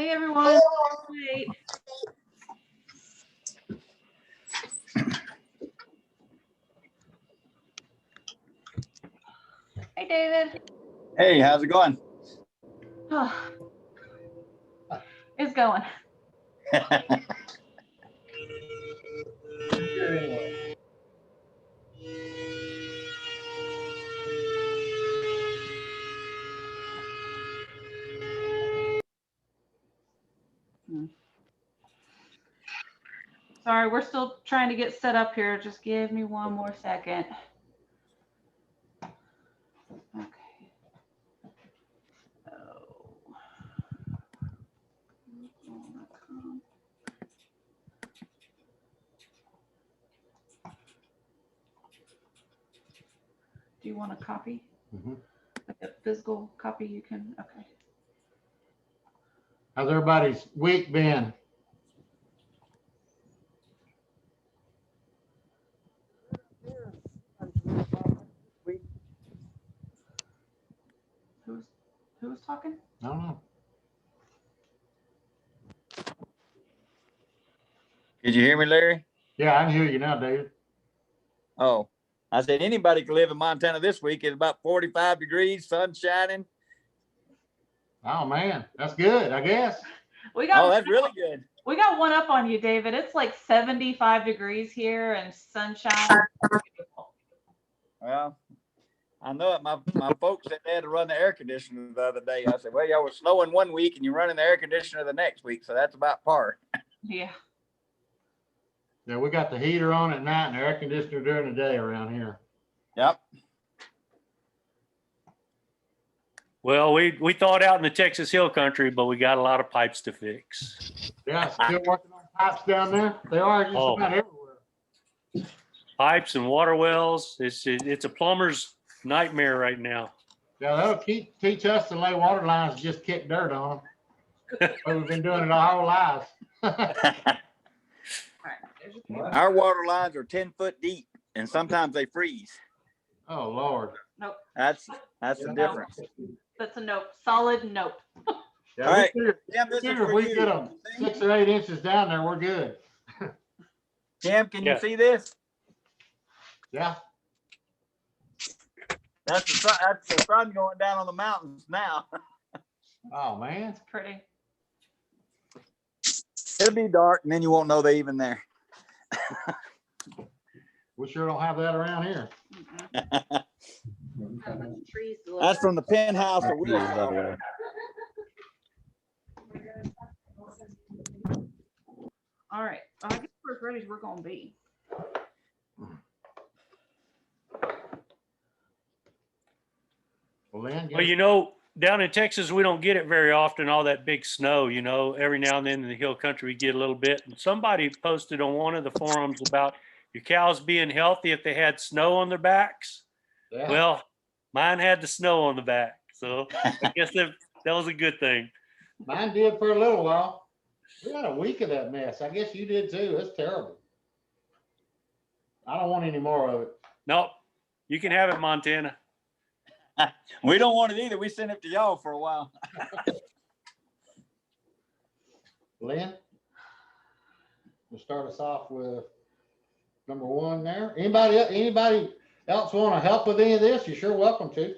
Hey everyone. Wait. Hey David. Hey, how's it going? Oh, it's going. Sorry, we're still trying to get set up here. Just give me one more second. Okay. Do you want a copy? Mm-hmm. Like a physical copy you can, okay. How's everybody's week been? Who's talking? I don't know. Did you hear me, Larry? Yeah, I can hear you now, David. Oh, I said anybody can live in Montana this week. It's about 45 degrees, sun shining. Oh man, that's good, I guess. We got that's really good. We got one up on you, David. It's like 75 degrees here and sunshine. Well, I know it. My folks said they had to run the air conditioner the other day. I said, well, y'all were snowing one week and you're running the air conditioner the next week. So that's about par. Yeah. Yeah, we got the heater on at night and the air conditioner during the day around here. Yep. Well, we thought out in the Texas Hill Country, but we got a lot of pipes to fix. Yeah, still working on pipes down there. They are just about everywhere. Pipes and water wells. It's a plumber's nightmare right now. Yeah, that'll teach us to lay water lines and just kick dirt on them. We've been doing it our whole lives. Our water lines are 10 foot deep and sometimes they freeze. Oh Lord. Nope. That's the difference. That's a nope. Solid nope. Yeah, all right. If we get them 6 or 8 inches down there, we're good. Tim, can you see this? Yeah. That's the sun going down on the mountains now. Oh man, it's pretty. It'll be dark and then you won't know they're even there. We sure don't have that around here. That's from the penthouse that we saw. All right. I guess we're as ready as we're going to be. Well, you know, down in Texas, we don't get it very often, all that big snow, you know. Every now and then in the hill country, we get a little bit. And somebody posted on one of the forums about your cows being healthy if they had snow on their backs. Yeah. Well, mine had the snow on the back. So I guess that was a good thing. Mine did for a little while. We had a week of that mess. I guess you did too. It's terrible. I don't want any more of it. Nope. You can have it, Montana. We don't want it either. We sent it to y'all for a while. Lynn, we'll start us off with number 1 there. Anybody else want to help with any of this? You're sure welcome to.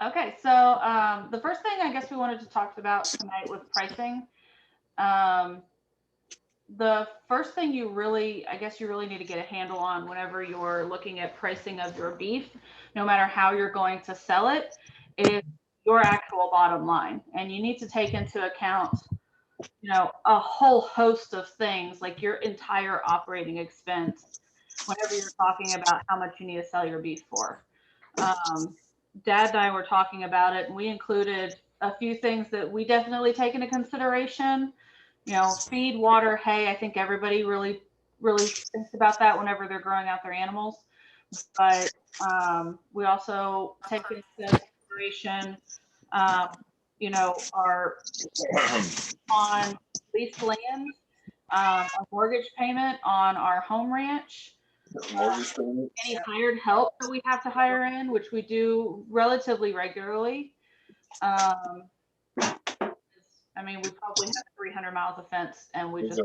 Okay, so the first thing I guess we wanted to talk about tonight was pricing. The first thing you really need to get a handle on whenever you're looking at pricing of your beef, no matter how you're going to sell it, is your actual bottom line. And you need to take into account, you know, a whole host of things like your entire operating expense whenever you're talking about how much you need to sell your beef for. Dad and I were talking about it, and we included a few things that we definitely take into consideration. You know, feed, water, hay. I think everybody really thinks about that whenever they're growing out their animals. But we also take into consideration, you know, our on leased land, a mortgage payment on our home ranch, any hired help that we have to hire in, which we do relatively regularly. I mean, we probably have 300 miles of fence, and there's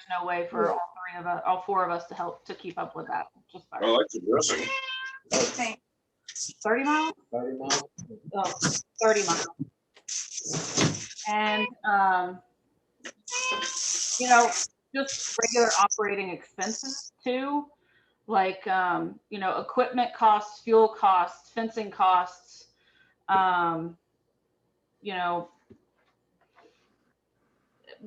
no way for all four of us to help to keep up with that. Just by I like the dressing. 30 miles? 30 miles. Oh, 30 miles. And, you know, just regular operating expenses too, like, you know, equipment costs, fuel costs, fencing costs, you know,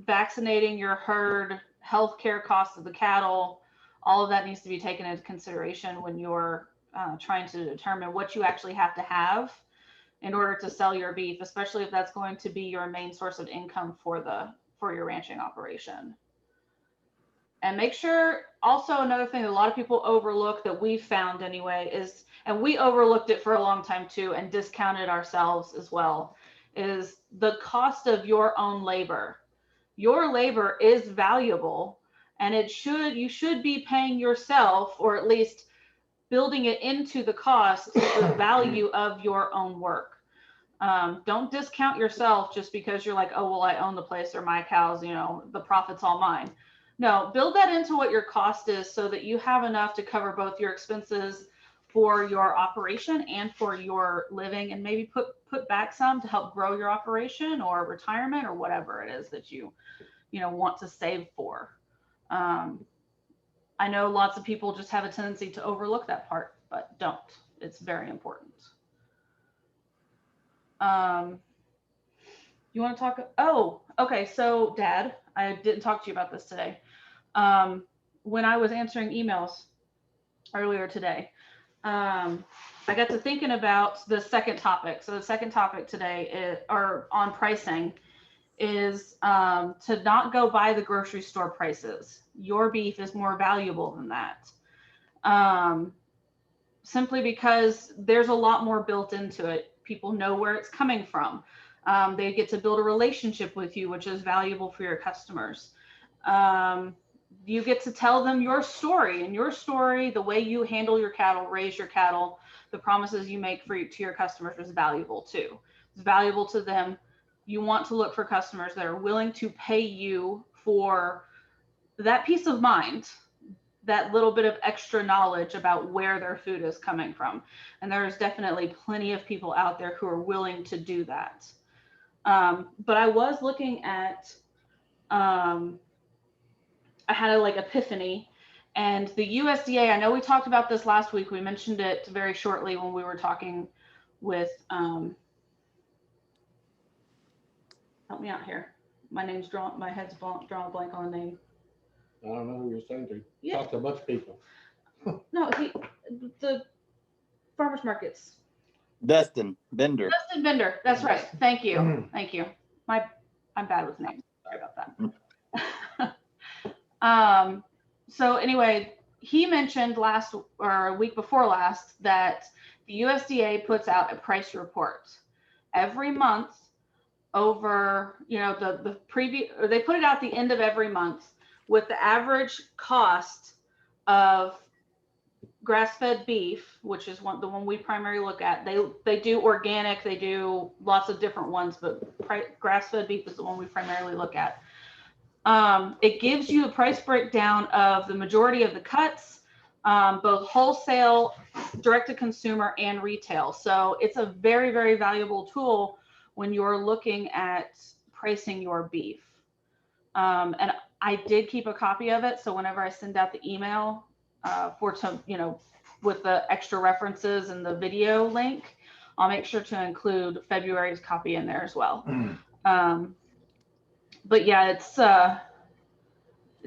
vaccinating your herd, healthcare costs of the cattle, all of that needs to be taken into consideration when you're trying to determine what you actually have to have in order to sell your beef, especially if that's going to be your main source of income for your ranching operation. And make sure, also another thing that a lot of people overlook that we found anyway is, and we overlooked it for a long time too and discounted ourselves as well, is the cost of your own labor. Your labor is valuable, and you should be paying yourself, or at least building it into the cost, the value of your own work. Don't discount yourself just because you're like, oh, well, I own the place, or my cows, you know, the profit's all mine. No, build that into what your cost is so that you have enough to cover both your expenses for your operation and for your living, and maybe put back some to help grow your operation or retirement or whatever it is that you want to save for. I know lots of people just have a tendency to overlook that part, but don't. It's very important. You want to talk? Oh, okay. So Dad, I didn't talk to you about this today. When I was answering emails earlier today, I got to thinking about the second topic. So the second topic today on pricing is to not go by the grocery store prices. Your beef is more valuable than that. Simply because there's a lot more built into it. People know where it's coming from. They get to build a relationship with you, which is valuable for your customers. You get to tell them your story, and your story, the way you handle your cattle, raise your cattle, the promises you make to your customers is valuable too. It's valuable to them. You want to look for customers that are willing to pay you for that peace of mind, that little bit of extra knowledge about where their food is coming from. And there's definitely plenty of people out there who are willing to do that. But I was looking at, I had a epiphany, and the USDA, I know we talked about this last week. We mentioned it very shortly when we were talking with, help me out here. My head's drawing a blank on the name. I don't know who you're saying to. Yeah. Talk to a bunch of people. No, the farmers markets. Dustin Bender. Dustin Bender. That's right. Thank you. Thank you. I'm bad with names. Sorry about that. So anyway, he mentioned a week before last that the USDA puts out a price report every month over, the previous, or they put it out the end of every month with the average cost of grass-fed beef, which is the one we primarily look at. They do organic, they do lots of different ones, but grass-fed beef is the one we primarily look at. It gives you a price breakdown of the majority of the cuts, both wholesale, direct to consumer, and retail. So it's a very, very valuable tool when you're looking at pricing your beef. And I did keep a copy of it. So whenever I send out the email with the extra references and the video link, I'll make sure to include February's copy in there as well. But yeah, it's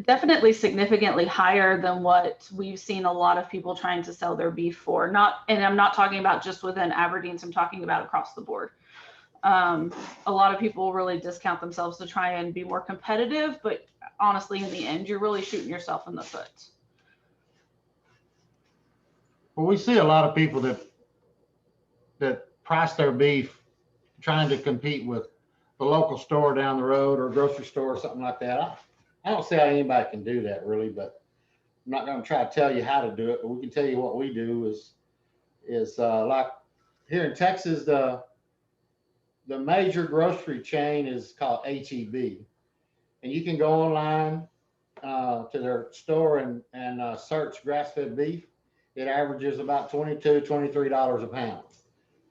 definitely significantly higher than what we've seen a lot of people trying to sell their beef for. And I'm not talking about just within Aberdeen's, I'm talking about across the board. A lot of people really discount themselves to try and be more competitive, but honestly, in the end, you're really shooting yourself in the foot. Well, we see a lot of people that price their beef trying to compete with the local store down the road or grocery store or something like that. I don't see how anybody can do that really, but I'm not gonna try to tell you how to do it, but we can tell you what we do is like here in Texas, the major grocery chain is called HEB. And you can go online to their store and search grass-fed beef. It averages about $22, $23 a pound.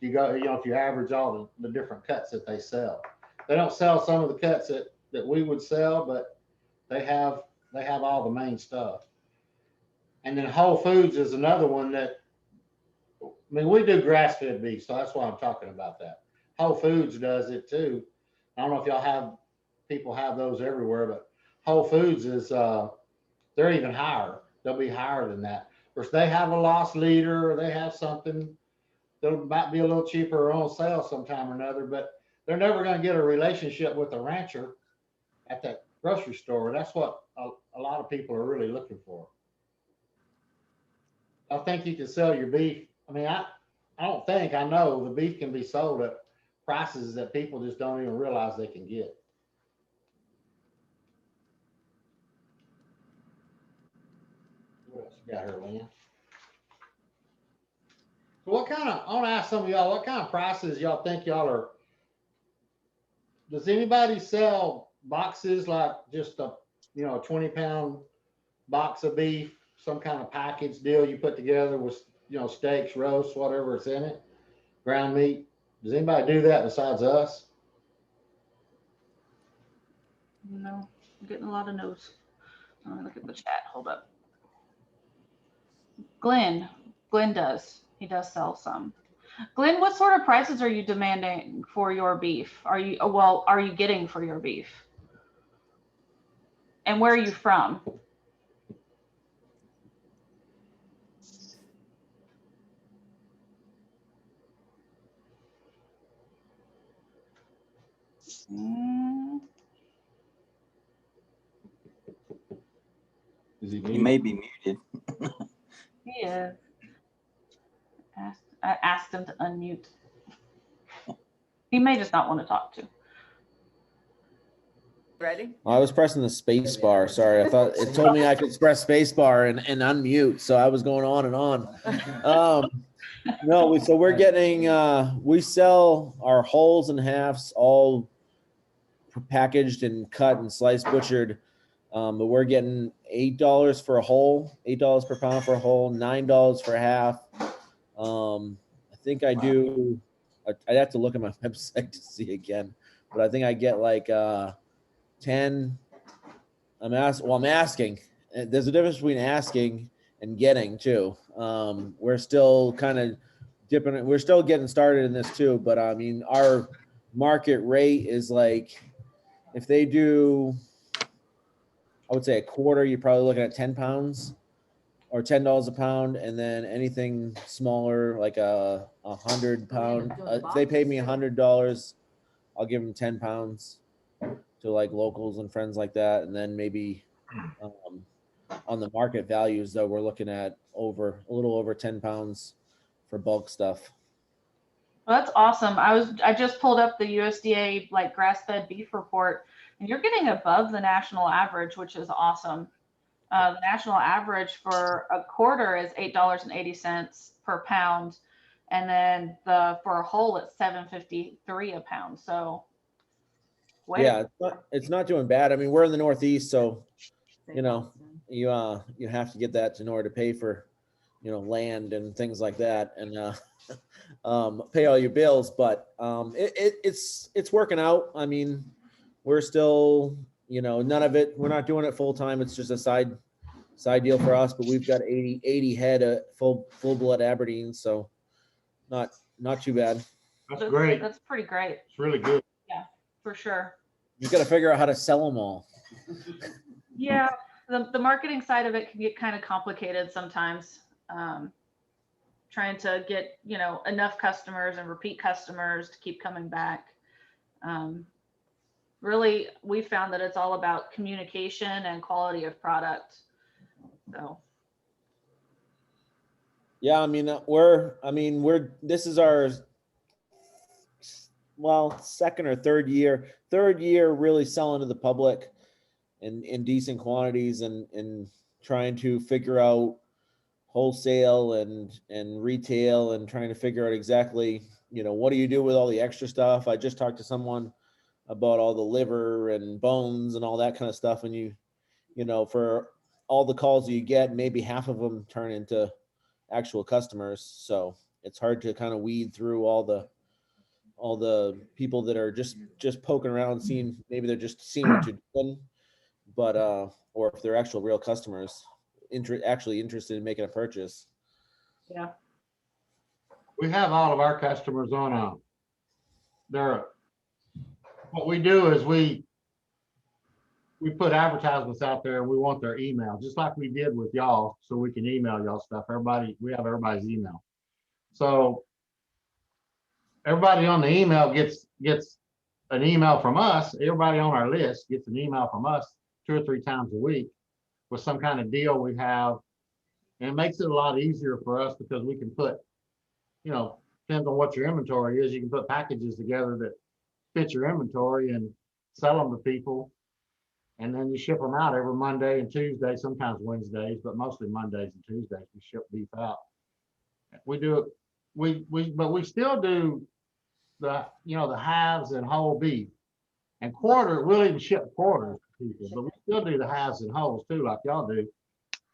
You go, if you average all the different cuts that they sell. They don't sell some of the cuts that we would sell, but they have all the main stuff. And then Whole Foods is another one that, I mean, we do grass-fed beef, so that's why I'm talking about that. Whole Foods does it too. I don't know if people have those everywhere, but Whole Foods is, they're even higher. They'll be higher than that. Of course, they have a loss leader, or they have something that might be a little cheaper or on sale sometime or another, but they're never going to get a relationship with the rancher at that grocery store. That's what a lot of people are really looking for. I think you can sell your beef. I mean, I know the beef can be sold at prices that people just don't even realize they can get. What else you got here, Lynn? So I want to ask some of y'all, what kind of prices y'all think y'all are? Does anybody sell boxes like just a 20-pound box of beef, some kind of package deal you put together with, steaks, roasts, whatever it's in it, ground meat? Does anybody do that besides us? No, I'm getting a lot of no's. Let me look at the chat. Hold up. Glenn does. He does sell some. Glenn, what sort of prices are you demanding for your beef? Are you getting for your beef? And where are you from? Is he He may be muted. He is. I asked him to unmute. He may just not want to talk to. Ready? I was pressing the space bar. Sorry, I thought it told me I could press space bar and unmute, so I was going on and on. No, so we're getting we sell our wholes and halves all packaged and cut and sliced, butchered. But we're getting $8 for a whole, $8 per pound for a whole, $9 for a half. I think I do. I'd have to look at my website to see again, but I think I get like 10. I'm asking. There's a difference between asking and getting too. We're still kind of dipping. We're still getting started in this too, but I mean, our market rate is like, if they do, I would say a quarter, you're probably looking at 10 pounds or $10 a pound. And then anything smaller, like a 100-pound, if they pay me $100, I'll give them 10 pounds to like locals and friends like that. And then maybe on the market values though, we're looking at a little over 10 pounds for bulk stuff. Well, that's awesome. I just pulled up the USDA like grass-fed beef report, and you're getting above the national average, which is awesome. The national average for a quarter is $8.80 per pound, and then for a whole it's $7.53 a pound. So yeah, it's not doing bad. I mean, we're in the Northeast, so you have to get that in order to pay for land and things like that, and pay all your bills. But it's working out. I mean, we're still none of it. We're not doing it full time. It's just a side deal for us. But we've got 80 head of full blood Aberdeen, so not too bad. That's great. That's pretty great. It's really good. Yeah, for sure. You got to figure out how to sell them all. Yeah, the marketing side of it can get kind of complicated sometimes. Trying to get enough customers and repeat customers to keep coming back. Really, we found that it's all about communication and quality of product. So. Yeah, I mean, this is our second or third year really selling to the public in decent quantities and trying to figure out wholesale and retail, and trying to figure out exactly, what do you do with all the extra stuff. I just talked to someone about all the liver and bones and all that kind of stuff. And for all the calls you get, maybe half of them turn into actual customers. So it's hard to kind of weed through all the people that are just poking around, seeing, maybe they're just seeing what you're doing, but or if they're actual real customers actually interested in making a purchase. Yeah. We have all of our customers on what we do is we put advertisements out there, and we want their email, just like we did with y'all, so we can email y'all stuff. We have everybody's email. So everybody on the email gets an email from us. Everybody on our list gets an email from us 2 or 3 times a week with some kind of deal we have. And it makes it a lot easier for us because we can put, depends on what your inventory is, you can put packages together that fit your inventory and sell them to people. And then you ship them out every Monday and Tuesday, sometimes Wednesdays, but mostly Mondays and Tuesdays we ship beef out. We do it, but we still do the halves and whole beef. And we'll even ship quarters to people, but we still do the halves and wholes too, like y'all do.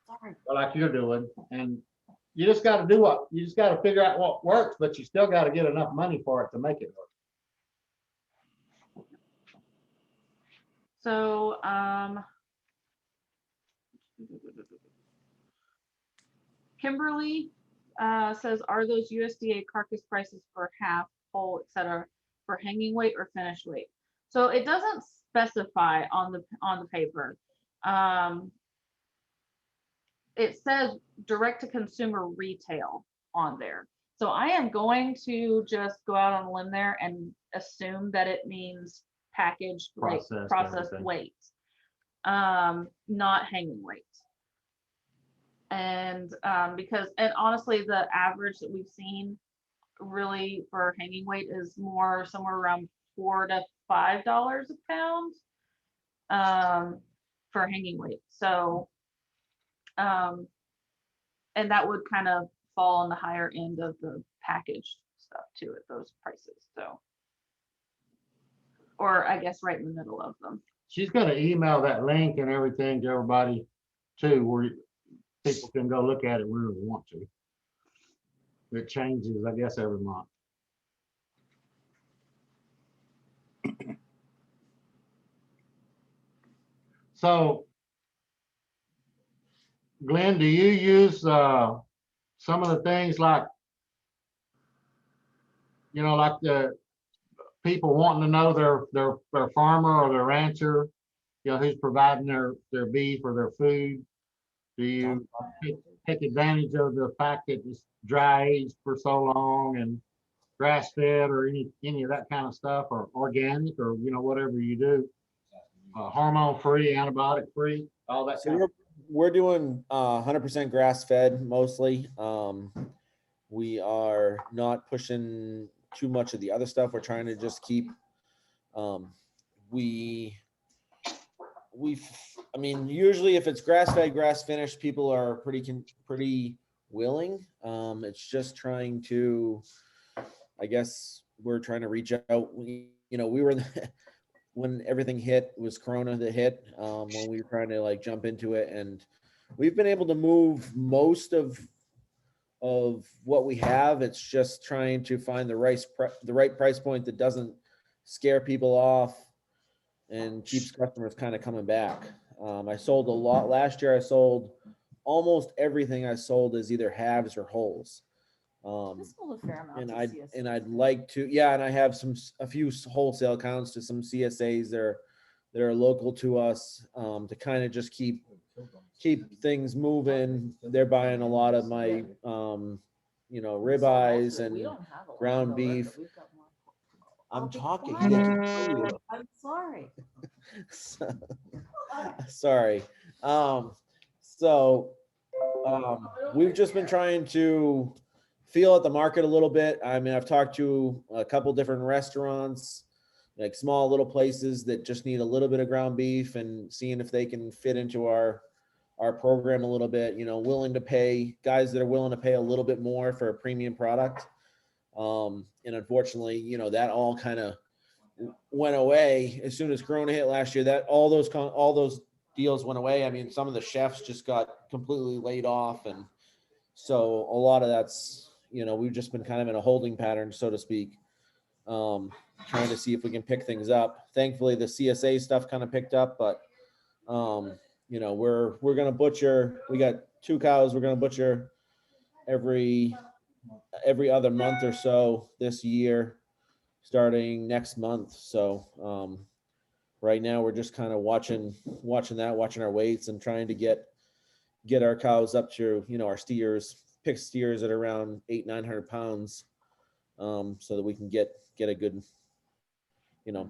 Or like you're doing. And you just got to figure out what works, but you still got to get enough money for it to make it work. So, Kimberly says, are those USDA carcass prices for half, whole, etc., for hanging weight or finished weight? So it doesn't specify on the paper. It says direct to consumer retail on there. So I am going to just go out on a limb there and assume that it means packaged processed weight, not hanging weight. And and honestly, the average that we've seen really for hanging weight is more somewhere around $4 to $5 a pound for hanging weight. So and that would kind of fall on the higher end of the packaged stuff too at those prices. So, or I guess right in the middle of them. She's going to email that link and everything to everybody too, where people can go look at it whenever they want to. It changes, I guess, every month. So, Glenn, do you use some of the things like, like the people wanting to know their farmer or their rancher, who's providing their beef or their food? Do you take advantage of the fact that it's dry aged for so long and grass fed or any of that kind of stuff, or organic, or whatever you do, hormone free, antibiotic free, all that kind of? We're doing 100% grass fed mostly. We are not pushing too much of the other stuff. We're trying to just keep usually if it's grass fed, grass finished, people are pretty willing. It's just trying to, I guess we're trying to reach out. We were when everything hit, it was Corona that hit, when we were trying to jump into it, and we've been able to move most of what we have. It's just trying to find the right price point that doesn't scare people off and keeps customers kind of coming back. I sold a lot last year. I sold almost everything I sold is either halves or wholes. Just sold a fair amount. I'd like to, yeah. And I have a few wholesale accounts to some CSAs that are local to us, to kind of just keep things moving. They're buying a lot of my, ribeyes and ground beef. I'm talking. I'm sorry. Sorry. We've just been trying to feel at the market a little bit. I mean, I've talked to a couple different restaurants, like small little places that just need a little bit of ground beef, and seeing if they can fit into our our program a little bit, willing to pay guys that are willing to pay a little bit more for a premium product. And unfortunately, that all kind of went away as soon as Corona hit last year. That all those deals went away. I mean, some of the chefs just got completely laid off, and so a lot of that's, we've just been kind of in a holding pattern, so to speak, trying to see if we can pick things up. Thankfully, the CSA stuff kind of picked up, but we're gonna butcher. We got 2 cows. We're gonna butcher every other month or so this year, starting next month. So right now we're just kind of watching our weights and trying to get our cows up to, our steers, pick steers at around 800-900 pounds, so that we can get a good,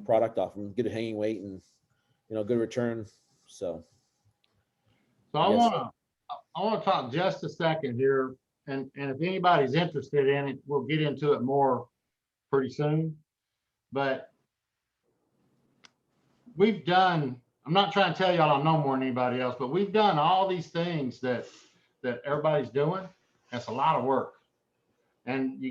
product off them, get a hanging weight and, good return. So I want to talk just a second here, and if anybody's interested in it, we'll get into it more pretty soon. But we've done, I'm not trying to tell y'all I know more than anybody else, but we've done all these things that everybody's doing. That's a lot of work. And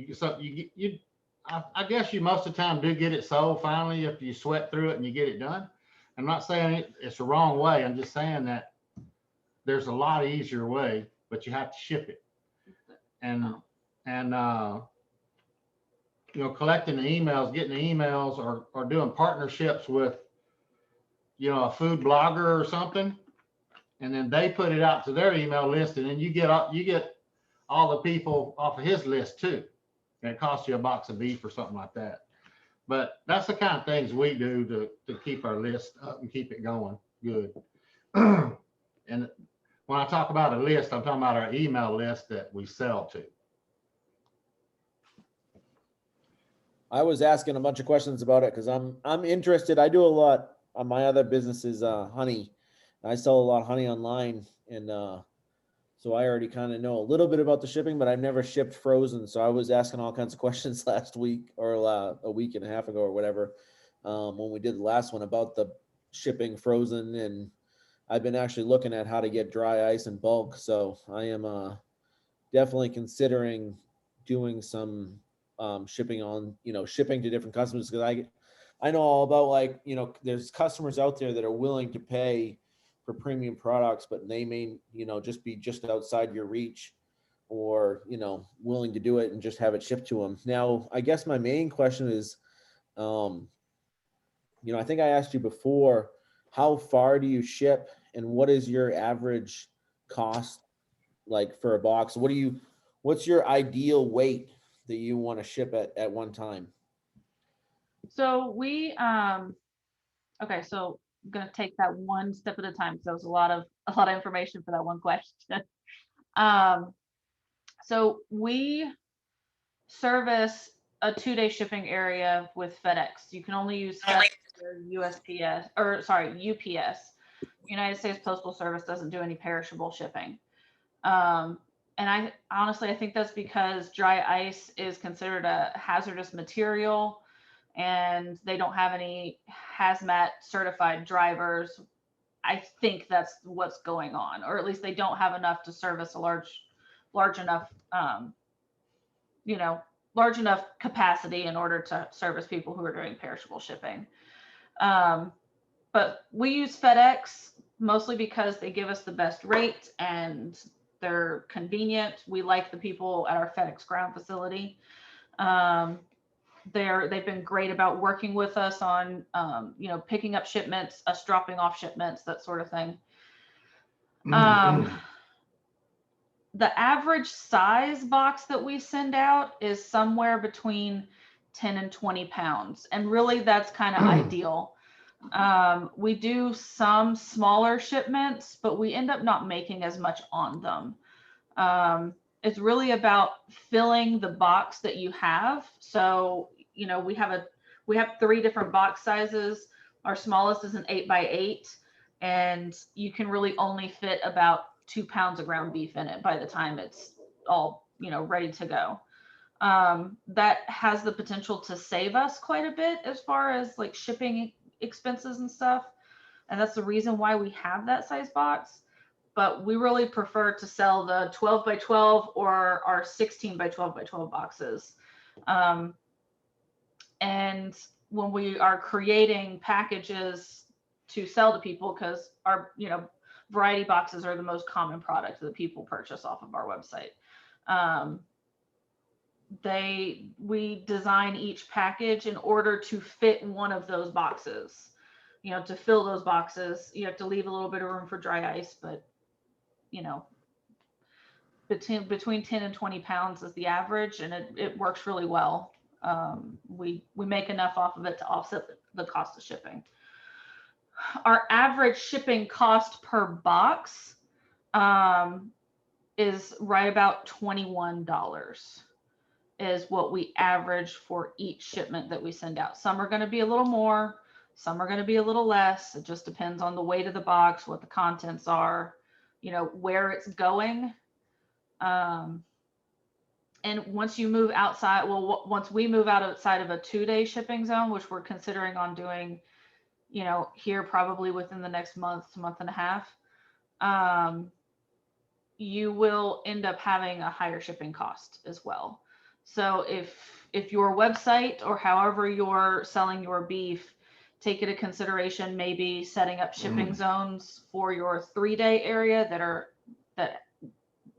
I guess you most of the time do get it sold finally if you sweat through it and you get it done. I'm not saying it's the wrong way. I'm just saying that there's a lot easier way, but you have to ship it. And collecting the emails, getting the emails, or doing partnerships with, a food blogger or something, and then they put it out to their email list, and then you get all the people off of his list too, and it costs you a box of beef or something like that. But that's the kind of things we do to keep our list up and keep it going good. And when I talk about a list, I'm talking about our email list that we sell to. I was asking a bunch of questions about it because I'm interested. I do a lot on my other businesses, honey. I sell a lot of honey online, and so I already kind of know a little bit about the shipping, but I've never shipped frozen. So I was asking all kinds of questions last week, or a week and a half ago or whatever, when we did the last one about the shipping frozen. And I've been actually looking at how to get dry ice in bulk. So I am definitely considering doing some shipping to different customers, because I know all about, there's customers out there that are willing to pay for premium products, but they may, just be just outside your reach, or, willing to do it and just have it shipped to them. Now, I guess my main question is, I think I asked you before, how far do you ship, and what is your average cost like for a box? What's your ideal weight that you want to ship at one time? So we, okay, so I'm gonna take that one step at a time, because that was a lot of information for that one question. So we service a 2-day shipping area with FedEx. You can only use FedEx or USPS, or sorry, UPS. United States Postal Service doesn't do any perishable shipping. And I honestly think that's because dry ice is considered a hazardous material, and they don't have any hazmat certified drivers. I think that's what's going on, or at least they don't have enough to service a large enough capacity in order to service people who are doing perishable shipping. But we use FedEx mostly because they give us the best rate and they're convenient. We like the people at our FedEx ground facility. They've been great about working with us on, picking up shipments, us dropping off shipments, that sort of thing. The average size box that we send out is somewhere between 10 and 20 pounds. And really that's kind of ideal. We do some smaller shipments, but we end up not making as much on them. It's really about filling the box that you have. So, we have 3 different box sizes. Our smallest is an 8x8, and you can really only fit about 2 pounds of ground beef in it by the time it's all, ready to go. That has the potential to save us quite a bit as far as like shipping expenses and stuff. And that's the reason why we have that size box. but we really prefer to sell the 12 by 12 or our 16 by 12 by 12 boxes. And when we are creating packages to sell to people, because our, variety boxes are the most common product that people purchase off of our website. We design each package in order to fit one of those boxes. To fill those boxes, you have to leave a little bit of room for dry ice, but between 10 and 20 pounds is the average, and it works really well. We make enough off of it to offset the cost of shipping. Our average shipping cost per box is right about $21 is what we average for each shipment that we send out. Some are going to be a little more, some are going to be a little less. It just depends on the weight of the box, what the contents are, where it's going. And once you move outside, once we move outside of a 2-day shipping zone, which we're considering on doing, here probably within the next month and a half, you will end up having a higher shipping cost as well. So if your website or however you're selling your beef, take into consideration maybe setting up shipping zones for your 3-day area that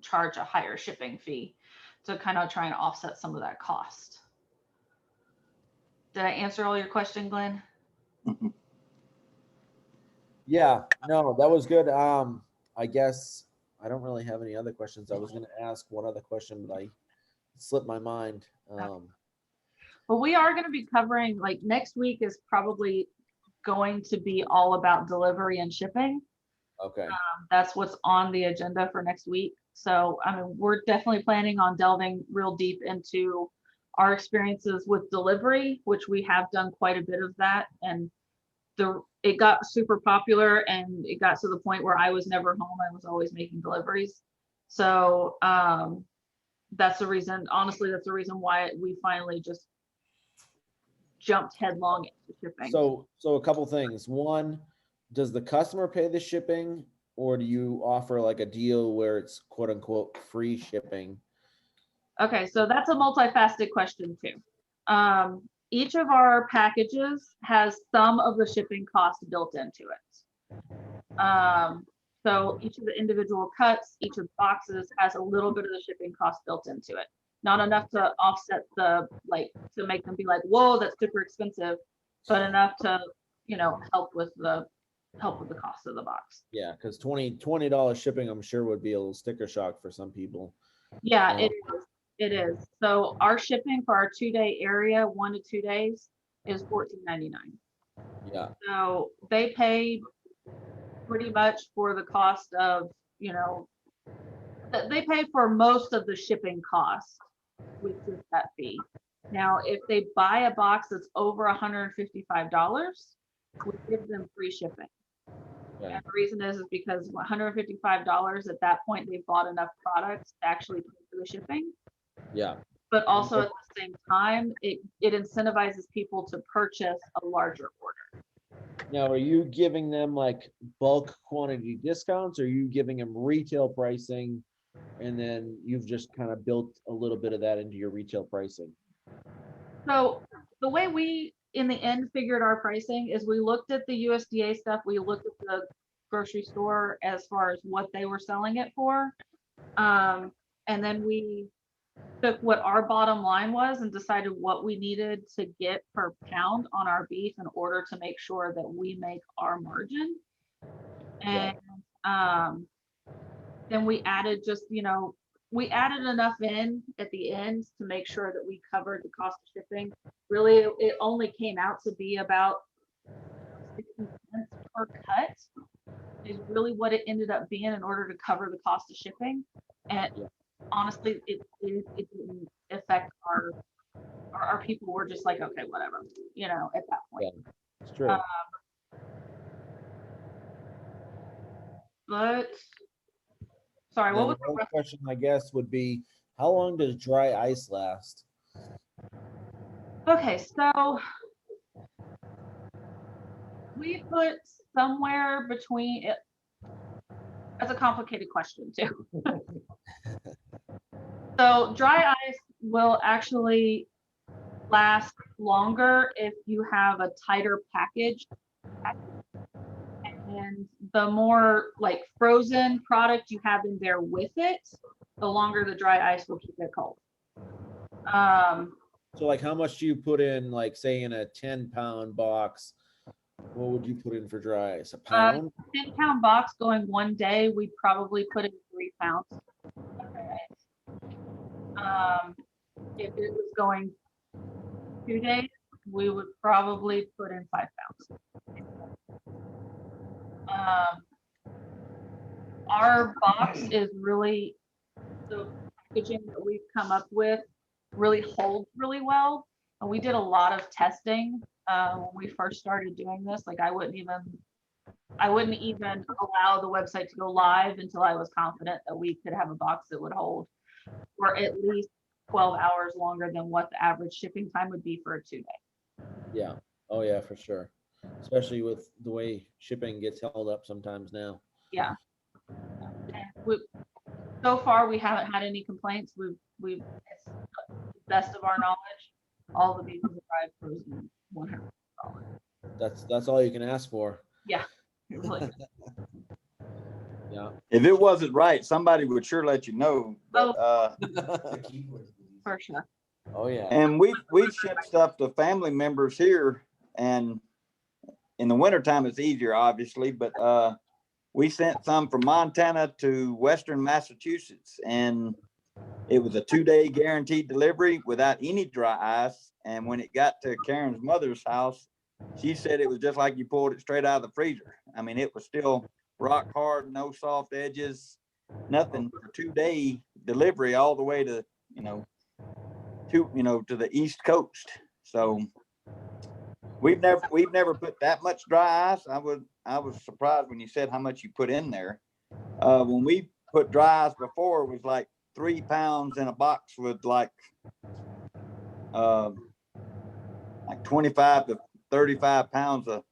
charge a higher shipping fee to kind of try and offset some of that cost. Did I answer all your question, Glenn? Yeah, no, that was good. I guess I don't really have any other questions. I was going to ask one other question, but I slipped my mind. Well, we are going to be covering, like, next week is probably going to be all about delivery and shipping. Okay. That's what's on the agenda for next week. So, we're definitely planning on delving real deep into our experiences with delivery, which we have done quite a bit of that. And it got super popular, and it got to the point where I was never home. I was always making deliveries. So that's the reason, honestly, that's the reason why we finally just jumped headlong into shipping. So a couple things. One, does the customer pay the shipping, or do you offer like a deal where it's quote unquote free shipping? Okay, so that's a multifaceted question too. Each of our packages has some of the shipping costs built into it. So each of the individual cuts, each of the boxes has a little bit of the shipping cost built into it. Not enough to offset to make them be like, whoa, that's super expensive, but enough to, help with the cost of the box. Yeah, because $20 shipping, I'm sure, would be a little sticker shock for some people. Yeah, it is. So our shipping for our 2-day area, 1 to 2 days, is $14.99. Yeah. So they pay pretty much for the cost of, they pay for most of the shipping costs with just that fee. Now, if they buy a box that's over $155, we give them free shipping. Okay. And the reason is because $155 at that point, they've bought enough products to actually pay for the shipping. Yeah. But also at the same time, it incentivizes people to purchase a larger order. Now, are you giving them like bulk quantity discounts, or are you giving them retail pricing, and then you've just kind of built a little bit of that into your retail pricing? So the way we, in the end, figured our pricing is we looked at the USDA stuff. We looked at the grocery store as far as what they were selling it for. And then we took what our bottom line was and decided what we needed to get per pound on our beef in order to make sure that we make our margin. And then we added we added enough in at the end to make sure that we covered the cost of shipping. Really, it only came out to be about 60 cents per cut is really what it ended up being in order to cover the cost of shipping. And honestly, it didn't affect our people. Were just like, okay, whatever, at that point. Yeah, it's true. But sorry, what was the question? I guess would be, how long does dry ice last? Okay, so we put somewhere between That's a complicated question too. So dry ice will actually last longer if you have a tighter package. And the more like frozen product you have in there with it, the longer the dry ice will keep it cold. So like how much do you put in, like say in a 10-pound box? What would you put in for dry ice? A pound? 10-pound box going one day, we'd probably put in 3 pounds. If it was going 2 days, we would probably put in 5 pounds. Our box is really, the packaging that we've come up with really holds really well. And we did a lot of testing when we first started doing this. Like I wouldn't even allow the website to go live until I was confident that we could have a box that would hold for at least 12 hours longer than what the average shipping time would be for a 2-day. Yeah. Oh yeah, for sure. Especially with the way shipping gets held up sometimes now. Yeah. And so far we haven't had any complaints. We've it's to the best of our knowledge, all the beef has arrived frozen 100%. That's all you can ask for. Yeah. Really. Yeah. If it wasn't right, somebody would sure let you know. But, For sure. Oh yeah. and we've shipped stuff to family members here, and in the wintertime it's easier, obviously, but we sent some from Montana to Western Massachusetts, and it was a 2-day guaranteed delivery without any dry ice. And when it got to Karen's mother's house, she said it was just like you pulled it straight out of the freezer. I mean, it was still rock hard, no soft edges, nothing, for 2-day delivery all the way to, to the East Coast. So we've never put that much dry ice. I was surprised when you said how much you put in there. When we put dry ice before, it was like 3 pounds in a box with like 25 to 35 pounds of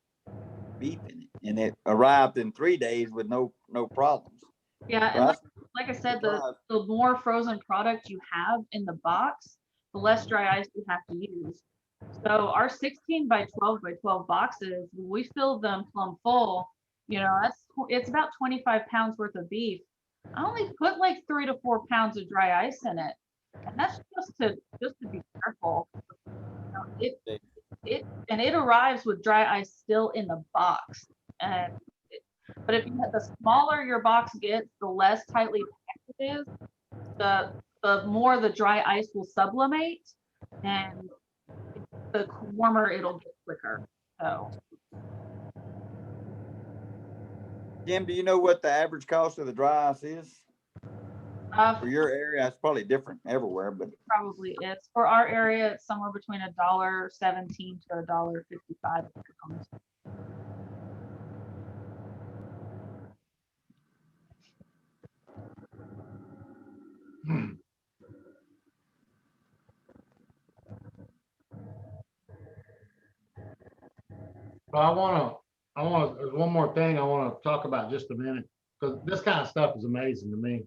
beef in it, and it arrived in 3 days with no problems. Yeah, and like I said, the more frozen product you have in the box, the less dry ice you have to use. So our 16 by 12 by 12 boxes, we fill them plumb full. It's about 25 pounds worth of beef. I only put like 3 to 4 pounds of dry ice in it, and that's just to be careful. It arrives with dry ice still in the box, but if the smaller your box gets, the less tightly packed it is, the more the dry ice will sublimate, and the warmer it'll get quicker. So, Jim, do you know what the average cost of the dry ice is? For your area, it's probably different everywhere, but probably it's for our area, it's somewhere between $1.17 to $1.55. Well, there's one more thing I want to talk about just a minute, because this kind of stuff is amazing to me.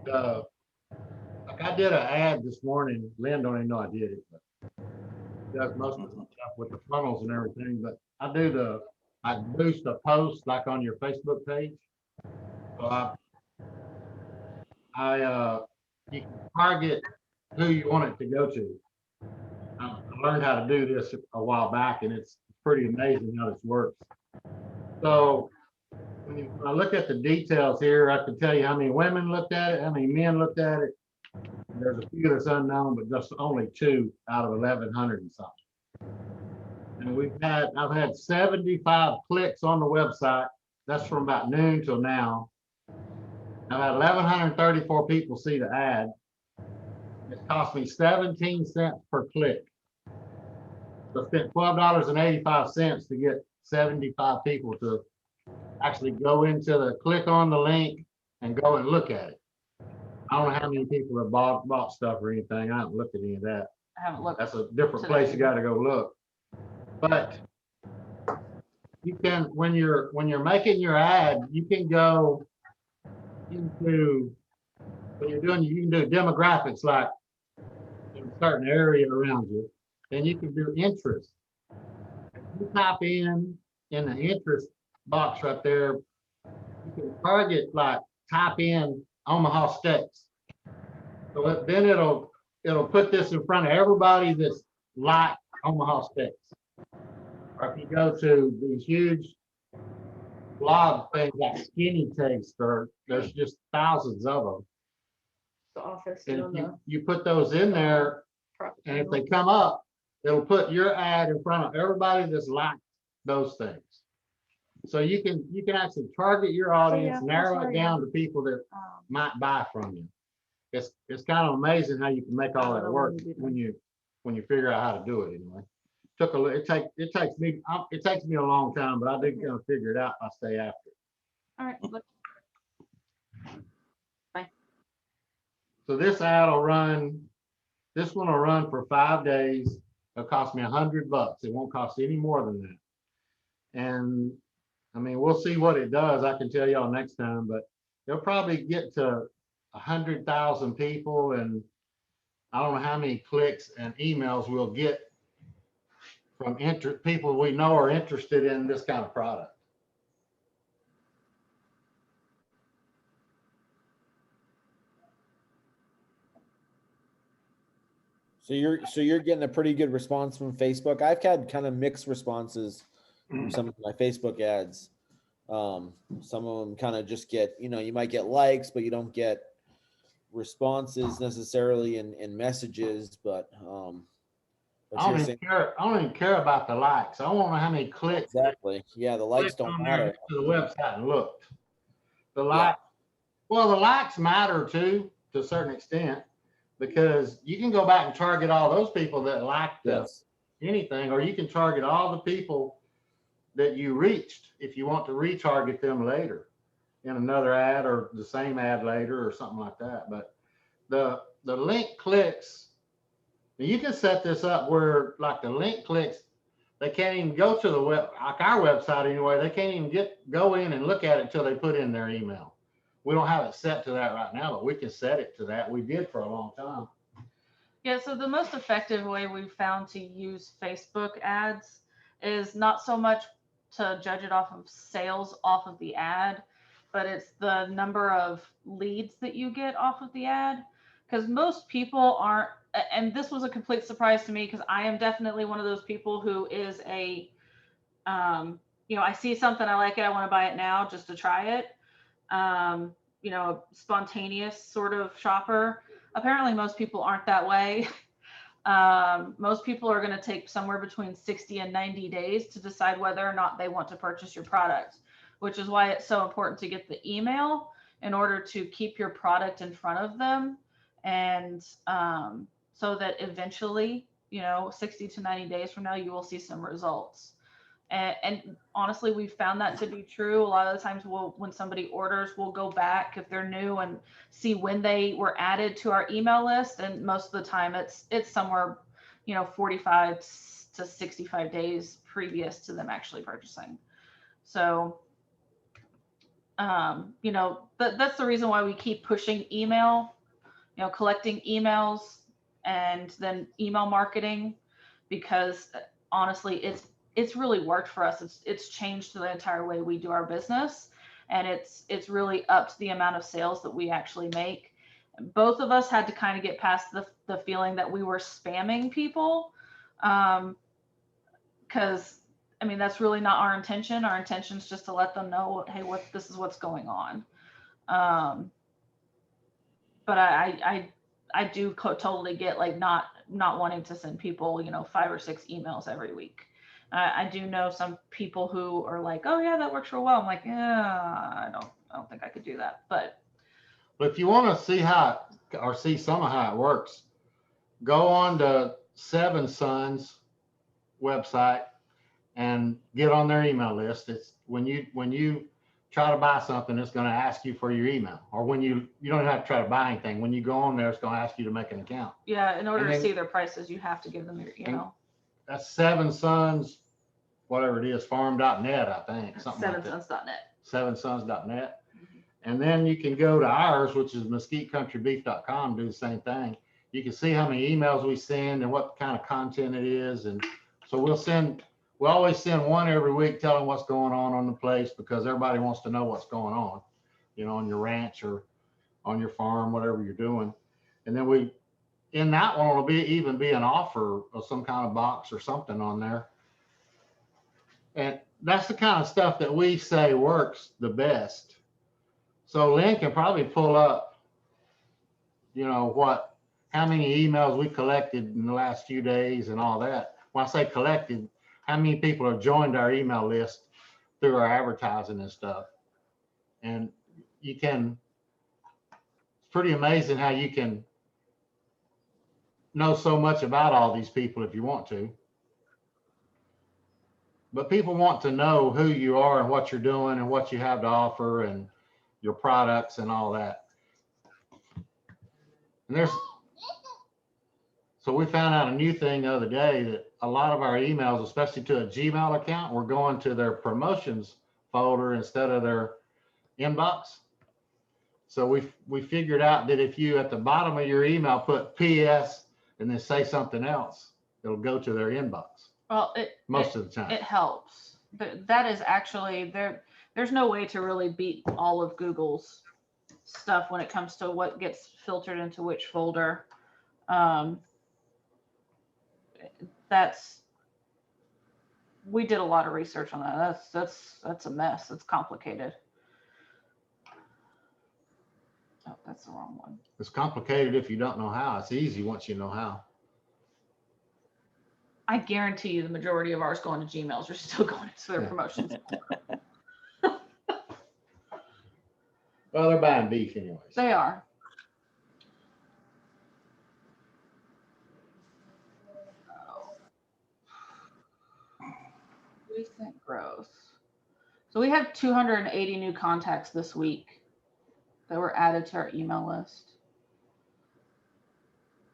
Like I did an ad this morning. Lynn don't even know I did it, but he does most of the stuff with the funnels and everything. But I boost a post like on your Facebook page. So you can target who you want it to go to. I learned how to do this a while back, and it's pretty amazing how this works. So when I look at the details here, I can tell you how many women looked at it, how many men looked at it. There's a few that's unknown, but just only 2 out of 1,100 and something. And I've had 75 clicks on the website. That's from about noon till now. I've had 1,134 people see the ad. It cost me 17 cents per click. So I spent $12.85 to get 75 people to actually go click on the link and go and look at it. I don't know how many people have bought stuff or anything. I haven't looked at any of that. I haven't looked. That's a different place you got to go look. But you can, when you're making your ad, you can go into, when you're doing, you can do demographics like in a certain area around you. Then you can do interest. You type in the interest box right there, you can target, like type in Omaha Steaks. So then it'll put this in front of everybody that's like Omaha Steaks. Or if you go to these huge blog things like Skinny Taste, or there's just thousands of them. The office And doing the. you put those in there, and if they come up, it'll put your ad in front of everybody that's like those things. So you can actually target your audience, narrow it down to people that might buy from you. It's kind of amazing how you can make all that work when you figure out how to do it anyway. It takes me a long time, but I do kind of figure it out if I stay after it. All right. Look. So this ad will run, this one will run for 5 days. It'll cost me $100. It won't cost any more than that. And I mean, we'll see what it does. I can tell y'all next time, but it'll probably get to 100,000 people, and I don't know how many clicks and emails we'll get from people we know are interested in this kind of product. So you're getting a pretty good response from Facebook. I've had kind of mixed responses from some of my Facebook ads. Some of them kind of just get, you might get likes, but you don't get responses necessarily in messages. But I don't even care about the likes. I want to know how many clicks. Exactly. Yeah, the likes don't matter. To the website and looked. The likes, well, the likes matter too, to a certain extent, because you can go back and target all those people that liked anything, or you can target all the people that you reached if you want to retarget them later in another ad or the same ad later or something like that. But the link clicks, you can set this up where, like, the link clicks, they can't even go to the web, like our website anyway, they can't even go in and look at it until they put in their email. We don't have it set to that right now, but we can set it to that. We did for a long time. Yeah, so the most effective way we've found to use Facebook ads is not so much to judge it off of sales off of the ad, but it's the number of leads that you get off of the ad. Because most people aren't, and this was a complete surprise to me, because I am definitely one of those people who is a, I see something, I like it, I want to buy it now just to try it. A spontaneous sort of shopper. Apparently most people aren't that way. Most people are going to take somewhere between 60 and 90 days to decide whether or not they want to purchase your product, which is why it's so important to get the email in order to keep your product in front of them. And so that eventually, 60 to 90 days from now, you will see some results. And honestly, we've found that to be true. A lot of the times when somebody orders, we'll go back if they're new and see when they were added to our email list. And most of the time it's somewhere, 45 to 65 days previous to them actually purchasing. So, that's the reason why we keep pushing email, collecting emails and then email marketing, because honestly, it's really worked for us. It's changed the entire way we do our business, and it's really upped the amount of sales that we actually make. Both of us had to kind of get past the feeling that we were spamming people, because that's really not our intention. Our intention is just to let them know, hey, this is what's going on. But I do totally get, like, not wanting to send people 5 or 6 emails every week. I do know some people who are like, oh yeah, that works real well. I'm like, yeah, I don't think I could do that. But if you want to see see some of how it works, go on to Seven Sons website and get on their email list. It's when you try to buy something, it's going to ask you for your email, or when you don't have to try to buy anything. When you go on there, it's going to ask you to make an account. Yeah, in order to see their prices, you have to give them your email. That's Seven Sons, whatever it is, farm.net, I think. Something like that. SevenSons.net. SevenSons.net. And then you can go to ours, which is mesquitecountrybeef.com, do the same thing. You can see how many emails we send and what kind of content it is. And so we always send one every week telling what's going on the place, because everybody wants to know what's going on, on your ranch or on your farm, whatever you're doing. And then in that one, will even be an offer of some kind of box or something on there. And that's the kind of stuff that we say works the best. So Lynn can probably pull up, how many emails we collected in the last few days and all that. When I say collected, how many people have joined our email list through our advertising and stuff. And it's pretty amazing how you can know so much about all these people if you want to. But people want to know who you are and what you're doing and what you have to offer and your products and all that. And so we found out a new thing the other day, that a lot of our emails, especially to a Gmail account, were going to their promotions folder instead of their inbox. So we figured out that if you at the bottom of your email put PS and then say something else, it'll go to their inbox. Well, most of the time. It helps. That is actually there's no way to really beat all of Google's stuff when it comes to what gets filtered into which folder. We did a lot of research on that. That's a mess. It's complicated. Oh, that's the wrong one. It's complicated if you don't know how. It's easy once you know how. I guarantee you the majority of ours going to Gmails are still going into their promotions. Well, they're buying beef anyways. They are. Recent growth. So we have 280 new contacts this week that were added to our email list.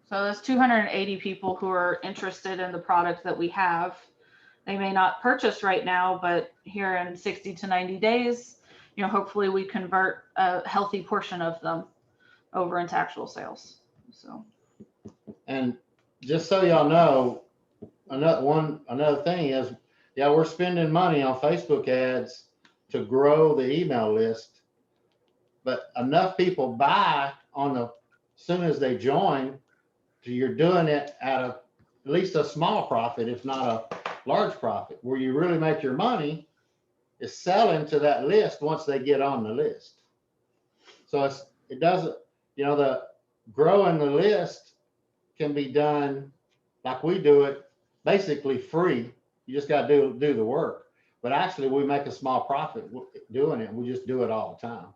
So that's 280 people who are interested in the product that we have. They may not purchase right now, but here in 60 to 90 days, hopefully we convert a healthy portion of them over into actual sales. So. And just so y'all know, another thing is, we're spending money on Facebook ads to grow the email list, but enough people buy as soon as they join, you're doing it at least a small profit, if not a large profit. Where you really make your money is selling to that list once they get on the list. So it doesn't, the growing the list can be done like we do it, basically free. You just got to do the work. But actually, we make a small profit doing it. We just do it all the time.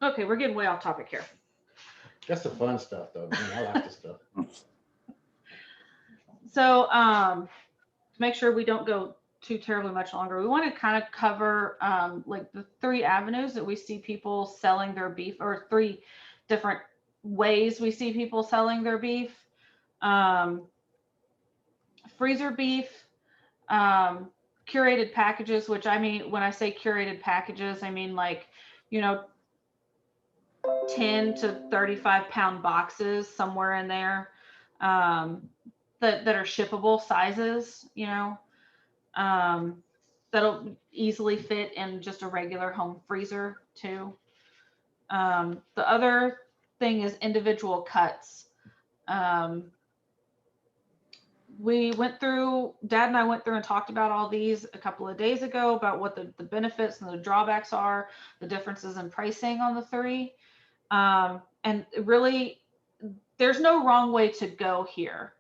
Okay, we're getting way off topic here. That's the fun stuff, though. Man, I like this stuff. So to make sure we don't go too terribly much longer, we want to kind of cover like the 3 avenues that we see people selling their beef, or 3 different ways we see people selling their beef. Freezer beef, curated packages, which I mean, when I say curated packages, I mean 10 to 35 pound boxes, somewhere in there, that are shippable sizes, that'll easily fit in just a regular home freezer too. The other thing is individual cuts. Dad and I went through and talked about all these a couple of days ago, about what the benefits and the drawbacks are, the differences in pricing on the 3. And really, there's no wrong way to go here.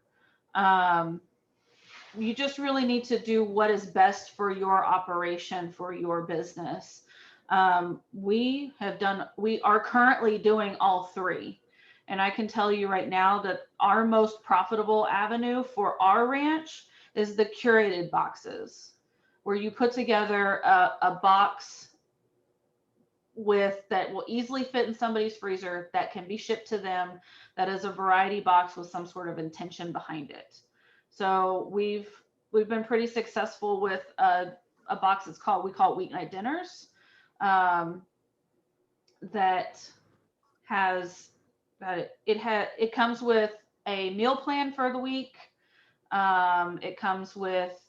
You just really need to do what is best for your operation, for your business. We are currently doing all 3. And I can tell you right now that our most profitable avenue for our ranch is the curated boxes, where you put together a box that will easily fit in somebody's freezer, that can be shipped to them, that is a variety box with some sort of intention behind it. So we've been pretty successful with a box we call Weeknight Dinners. that has it comes with a meal plan for the week. It comes with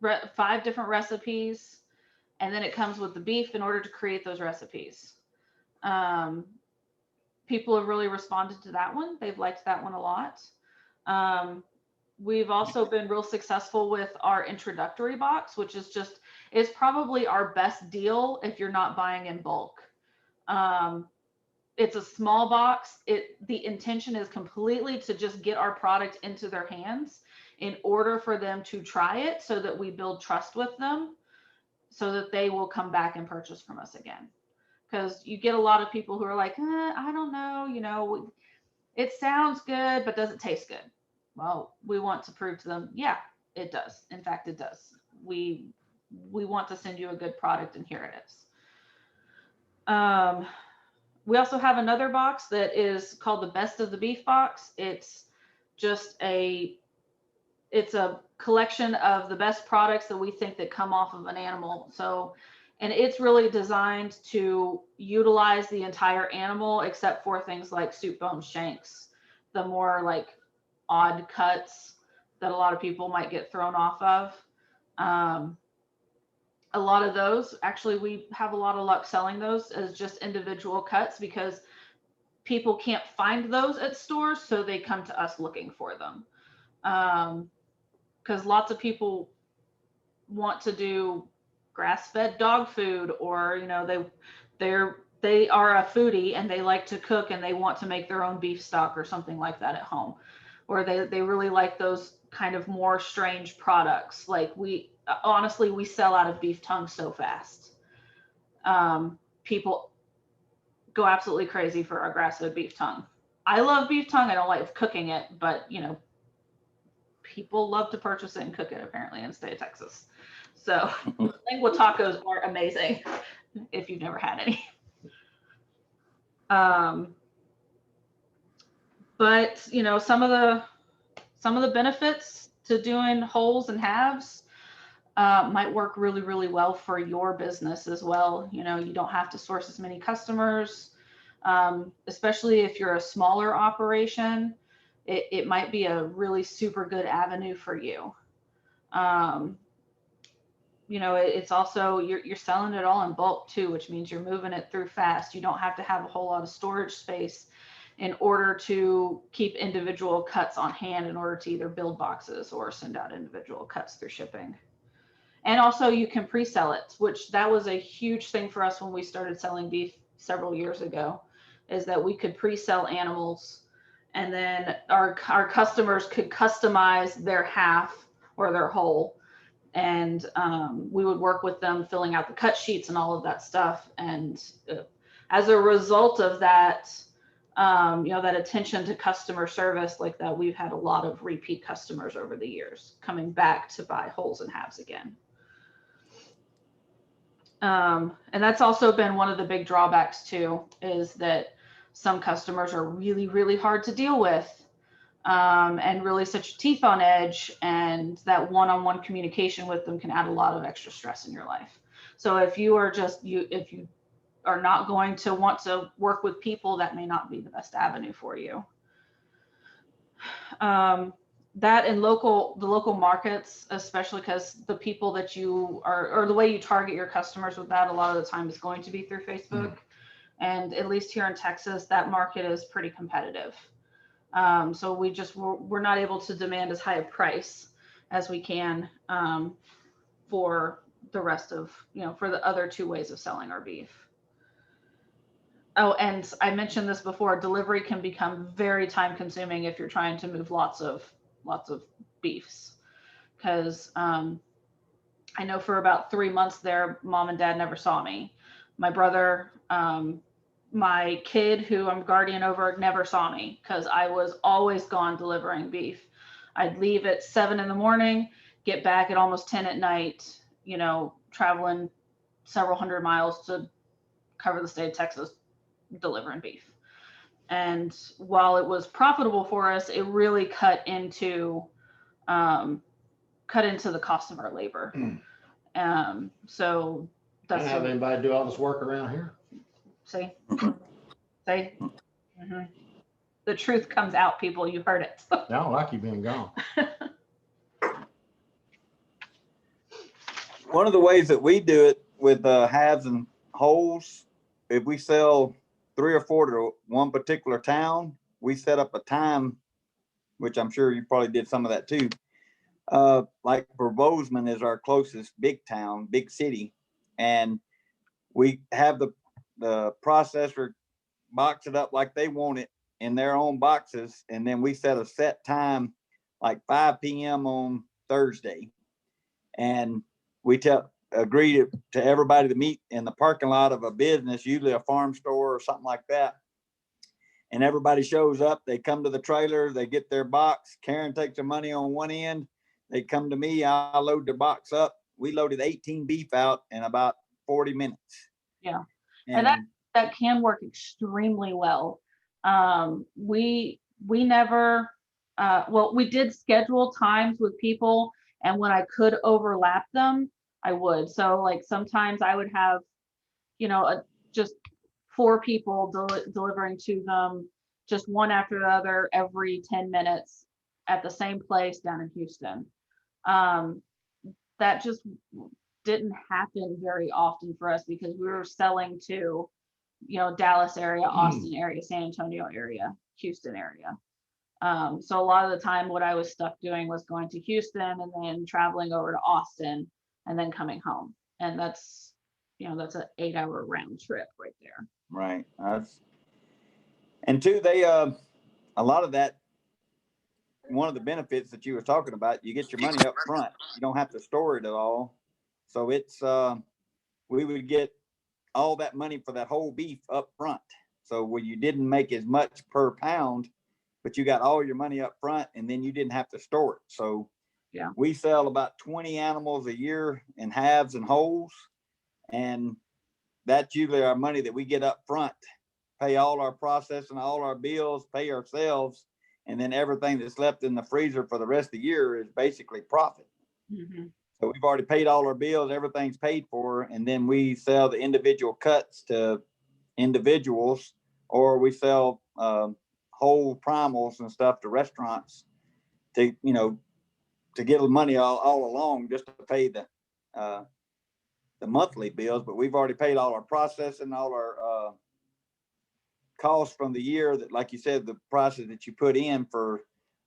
5 different recipes, and then it comes with the beef in order to create those recipes. People have really responded to that one. They've liked that one a lot. We've also been real successful with our introductory box, which is it's probably our best deal if you're not buying in bulk. It's a small box. The intention is completely to just get our product into their hands in order for them to try it, so that we build trust with them, so that they will come back and purchase from us again. Because you get a lot of people who are like, I don't know, it sounds good, but does it taste good? Well, we want to prove to them, yeah, it does. In fact, it does. We want to send you a good product, and here it is. We also have another box that is called the Best of the Beef box. It's a collection of the best products that we think that come off of an animal. So, and it's really designed to utilize the entire animal, except for things like soup bone shanks, the more like odd cuts that a lot of people might get thrown off of. A lot of those, actually, we have a lot of luck selling those as just individual cuts, because people can't find those at stores, so they come to us looking for them. Because lots of people want to do grass-fed dog food, or they are a foodie and they like to cook and they want to make their own beef stock or something like that at home, or they really like those kind of more strange products. Like honestly, we sell out of beef tongue so fast. People go absolutely crazy for our grass-fed beef tongue. I love beef tongue. I don't like cooking it, but people love to purchase it and cook it, apparently, in the state of Texas. So lingua tacos are amazing if you've never had any. But some of the benefits to doing wholes and halves might work really, really well for your business as well. You don't have to source as many customers, especially if you're a smaller operation. It might be a really super good avenue for you. It's also, you're selling it all in bulk too, which means you're moving it through fast. You don't have to have a whole lot of storage space in order to keep individual cuts on hand, in order to either build boxes or send out individual cuts through shipping. And also you can pre-sell it, which that was a huge thing for us when we started selling beef several years ago, is that we could pre-sell animals, and then our customers could customize their half or their whole. And we would work with them filling out the cut sheets and all of that stuff. And as a result of that, that attention to customer service like that, we've had a lot of repeat customers over the years coming back to buy wholes and halves again. And that's also been one of the big drawbacks too, is that some customers are really, really hard to deal with, and really set your teeth on edge, and that one-on-one communication with them can add a lot of extra stress in your life. So if you are if you are not going to want to work with people, that may not be the best avenue for you. That in the local markets, especially because the people that you are, or the way you target your customers with that, a lot of the time is going to be through Facebook. And at least here in Texas, that market is pretty competitive. So we're not able to demand as high a price as we can for the rest of, for the other 2 ways of selling our beef. Oh, and I mentioned this before, delivery can become very time consuming if you're trying to move lots of beefs. Because I know for about 3 months there, Mom and Dad never saw me. My brother, my kid, who I'm guardian over, never saw me, because I was always gone delivering beef. I'd leave at 7 in the morning, get back at almost 10 at night, traveling several hundred miles to cover the state of Texas delivering beef. And while it was profitable for us, it really cut into the cost of our labor. So I don't have anybody do all this work around here. See, see, Mhm. The truth comes out, people. You heard it. I don't like you being gone. One of the ways that we do it with halves and wholes, if we sell 3 or 4 to one particular town, we set up a time, which I'm sure you probably did some of that too. Like for Bozeman is our closest big town, big city, and we have the processor box it up like they want it in their own boxes, and then we set a set time, like 5 p.m. on Thursday, and we agree to everybody to meet in the parking lot of a business, usually a farm store or something like that. And everybody shows up, they come to the trailer, they get their box. Karen takes the money on one end. They come to me, I load the box up. We loaded 18 beef out in about 40 minutes. Yeah. And that can work extremely well. We never, well, we did schedule times with people, and when I could overlap them, I would. So like sometimes I would have, just 4 people delivering to them, just one after the other every 10 minutes at the same place down in Houston. That just didn't happen very often for us because we were selling to, Dallas area, Austin area, San Antonio area, Houston area. So a lot of the time what I was stuck doing was going to Houston and then traveling over to Austin and then coming home. And that's an 8-hour round trip right there. Right. And two, they, a lot of that, one of the benefits that you were talking about, you get your money up front. You don't have to store it at all. So it's, we would get all that money for that whole beef up front. So where you didn't make as much per pound, but you got all your money up front and then you didn't have to store it. So yeah, we sell about 20 animals a year in halves and wholes. And that's usually our money that we get up front, pay all our processing, all our bills, pay ourselves. And then everything that's left in the freezer for the rest of the year is basically profit. Mm-hmm. So we've already paid all our bills, everything's paid for, and then we sell the individual cuts to individuals, or we sell whole primals and stuff to restaurants to, to get money all along just to pay the monthly bills. But we've already paid all our processing, all our costs from the year that, like you said, the prices that you put in for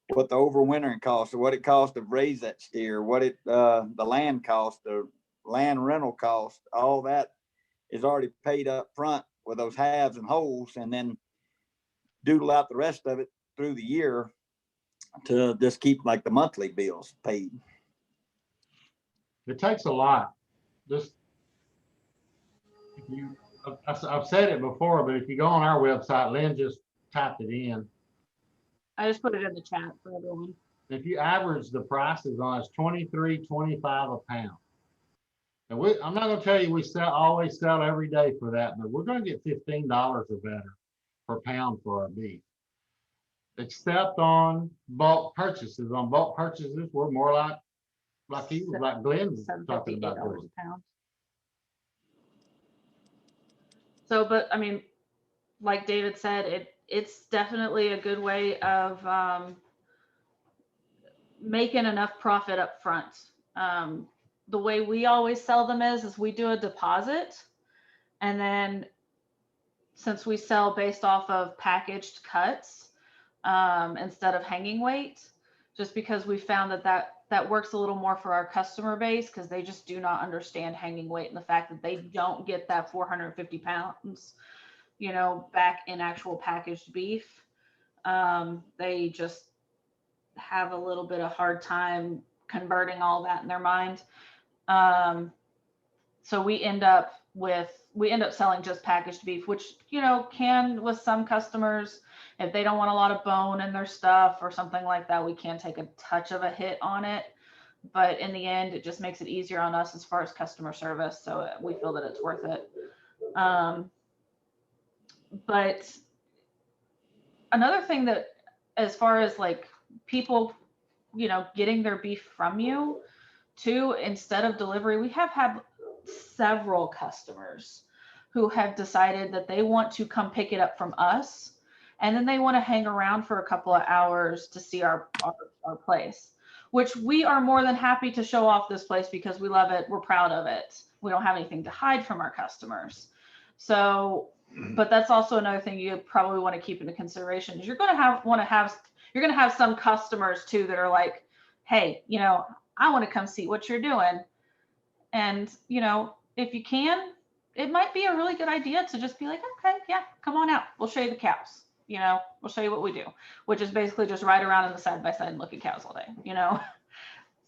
what the overwintering costs, or what it costs to raise that steer, what the land cost, the land rental cost, all that is already paid up front with those halves and wholes, and then doodle out the rest of it through the year to just keep like the monthly bills paid. It takes a lot. Just if you, I've said it before, but if you go on our website, Lynn just typed it in. I just put it in the chat for everyone. If you average the prices on, it's $23.25 a pound. And I'm not going to tell you we always sell every day for that, but we're going to get $15 or better per pound for our beef. Except on bulk purchases. On bulk purchases, we're more like Glenn was talking about. $7.58 a pound. So, but I mean, like David said, it's definitely a good way of making enough profit up front. The way we always sell them is we do a deposit, and then since we sell based off of packaged cuts instead of hanging weight, just because we found that works a little more for our customer base, because they just do not understand hanging weight and the fact that they don't get that 450 pounds, back in actual packaged beef. They just have a little bit of hard time converting all that in their mind. So we end up selling just packaged beef, which, can, with some customers, if they don't want a lot of bone in their stuff or something like that, we can take a touch of a hit on it. But in the end, it just makes it easier on us as far as customer service. So we feel that it's worth it. But another thing that, as far as like people, getting their beef from you too, instead of delivery, we have had several customers who have decided that they want to come pick it up from us, and then they want to hang around for a couple of hours to see our place, which we are more than happy to show off this place because we love it. We're proud of it. We don't have anything to hide from our customers. So, but that's also another thing you probably want to keep into consideration is you're going to have some customers too that are like, hey, you know, I want to come see what you're doing. And, you know, if you can, it might be a really good idea to just be like, okay, yeah, come on out. We'll show you the cows. You know, we'll show you what we do, which is basically just ride around in the side by side and look at cows all day, you know?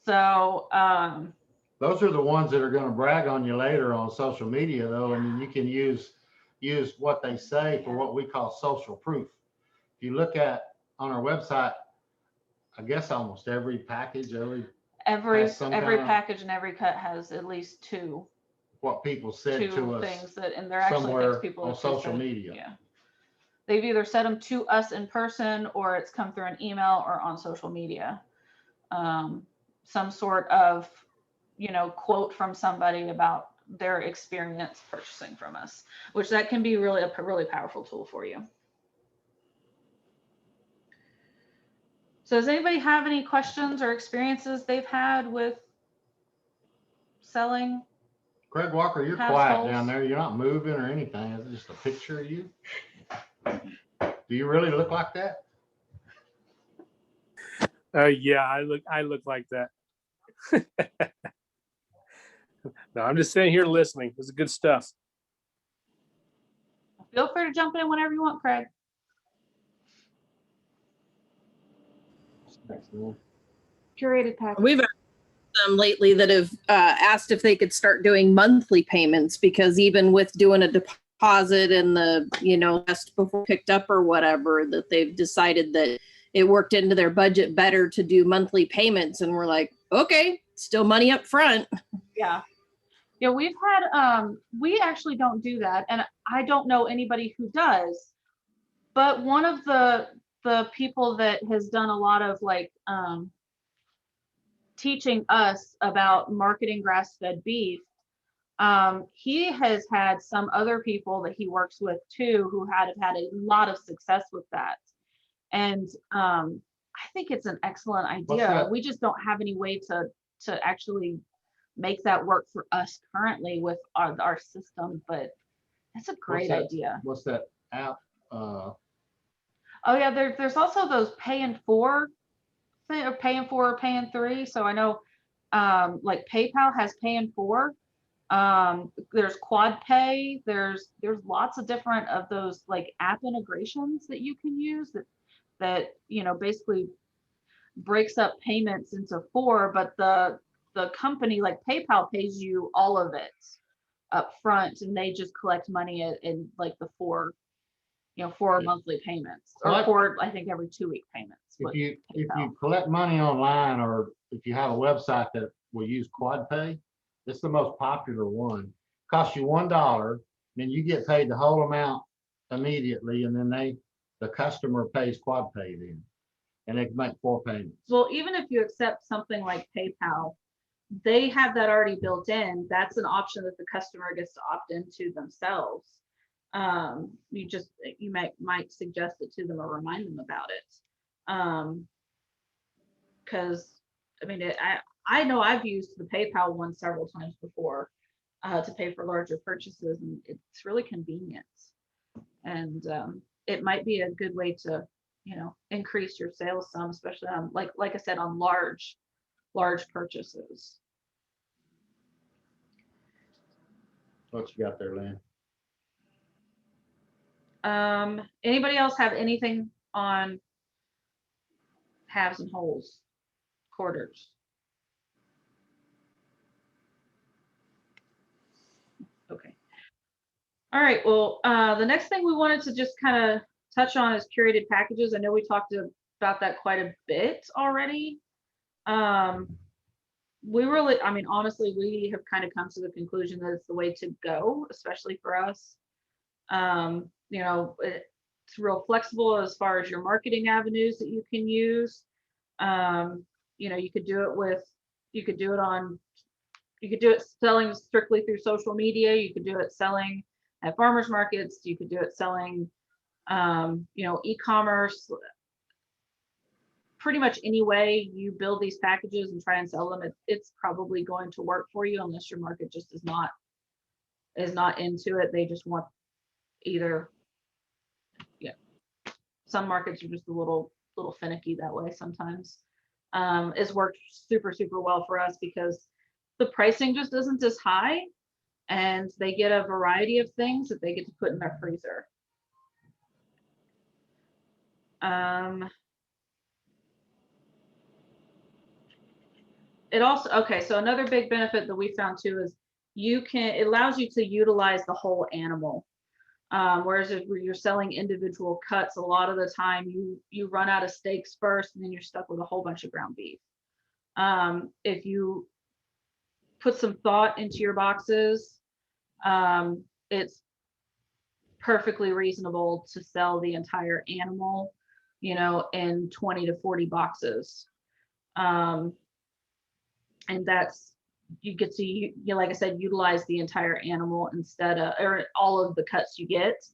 So, those are the ones that are going to brag on you later on social media though. I mean, you can use what they say for what we call social proof. If you look at on our website, I guess almost every package, every kind of- package and every cut has at least two what people said to us things that, and they're actually somewhere things people on have social said. media. Yeah. They've either said them to us in person or it's come through an email or on social media. Some sort of, you know, quote from somebody about their experience purchasing from us, which that can be really a really powerful tool for you. So does anybody have any questions or experiences they've had with selling? Craig Walker, you're House quiet holes. down there. You're not moving or anything. Is it just a picture of you? Do you really look like that? Yeah, I look like that. No, I'm just sitting here listening. This is good stuff. Feel free to jump in whenever you want, Craig. Curated package. We've had some lately that have asked if they could start doing monthly payments because even with doing a deposit and the, you know, just before picked up or whatever, that they've decided that it worked into their budget better to do monthly payments. And we're like, okay, still money up front. Yeah. Yeah, we've had, we actually don't do that. And I don't know anybody who does, but one of the people that has done a lot of like, teaching us about marketing grass-fed beef, he has had some other people that he works with too, who have had a lot of success with that. And, I think it's an excellent idea. We just don't have any way to actually make that work for us currently with our system, but that's a great idea. What's that app? Oh yeah, there's also those pay in 4 or pay in 4 or pay in 3. So I know like PayPal has pay in 4. There's Quad Pay. There's lots of different of those like app integrations that you can use that you know basically breaks up payments into 4, but the company like PayPal pays you all of it up front, and they just collect money in like the 4 monthly payments or 4, I think every 2-week payments. If you collect money online or if you have a website that will use Quad Pay, it's the most popular one. Costs you $1, then you get paid the whole amount immediately, and then the customer pays Quad Pay then, and they can make 4 payments. Well, even if you accept something like PayPal, they have that already built in. That's an option that the customer gets to opt into themselves. You might suggest it to them or remind them about it. Because I mean, I know I've used the PayPal one several times before to pay for larger purchases, and it's really convenient. And it might be a good way to, you know, increase your sales some, especially on like I said, on large purchases. What you got there, Lynn? Anybody else have anything on halves and wholes, quarters? Okay. All right. Well, the next thing we wanted to just kind of touch on is curated packages. I know we talked about that quite a bit already. I mean, honestly, we have kind of come to the conclusion that it's the way to go, especially for us. You know, it's real flexible as far as your marketing avenues that you can use. You know, you could do it on, You could do it selling strictly through social media. You could do it selling at farmers markets. You could do it selling, e-commerce. Pretty much any way you build these packages and try and sell them, it's probably going to work for you unless your market just is not into it. They just want either, some markets are just a little finicky that way sometimes. It's worked super, super well for us because the pricing just isn't as high and they get a variety of things that they get to put in their freezer. It also, okay, so another big benefit that we found too is it allows you to utilize the whole animal. Whereas if you're selling individual cuts, a lot of the time you run out of steaks first and then you're stuck with a whole bunch of ground beef. If you put some thought into your boxes, it's perfectly reasonable to sell the entire animal, in 20 to 40 boxes. And that's, you get to, like I said, utilize the entire animal instead of, or all of the cuts you get.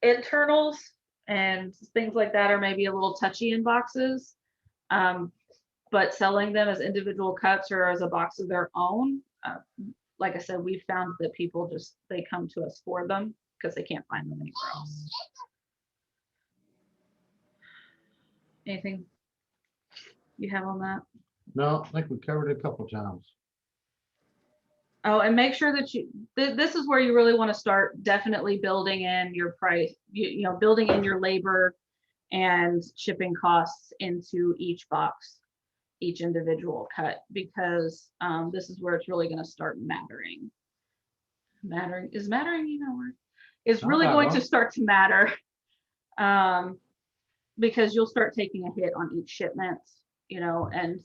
Internals and things like that are maybe a little touchy in boxes, but selling them as individual cuts or as a box of their own, like I said, we've found that people they come to us for them because they can't find them anywhere else. Anything you have on that? No, I think we covered it a couple times. Oh, and make sure that this is where you really want to start definitely building in your price, building in your labor and shipping costs into each box, each individual cut, because this is where it's really going to start mattering. Is mattering even a word? It's really going to start to matter, because you'll start taking a hit on each shipment, and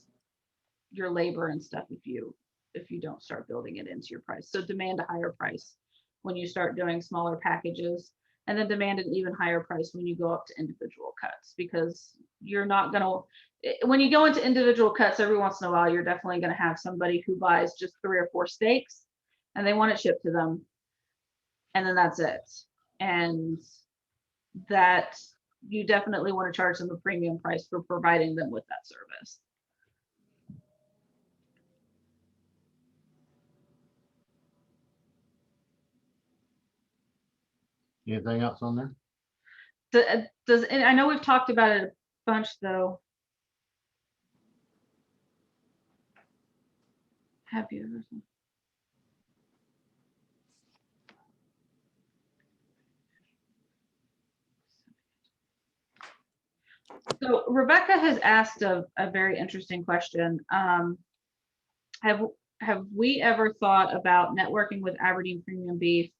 your labor and stuff if you don't start building it into your price. So demand a higher price when you start doing smaller packages, and then demand an even higher price when you go up to individual cuts, because you're not going to, when you go into individual cuts, every once in a while, you're definitely going to have somebody who buys just 3 or 4 steaks and they want it shipped to them. And then that's it. And that you definitely want to charge them a premium price for providing them with that service. Anything else on there? And I know we've talked about it a bunch though. Have you ever? So Rebecca has asked a very interesting question. Have we ever thought about networking with Aberdeen Premium Beef,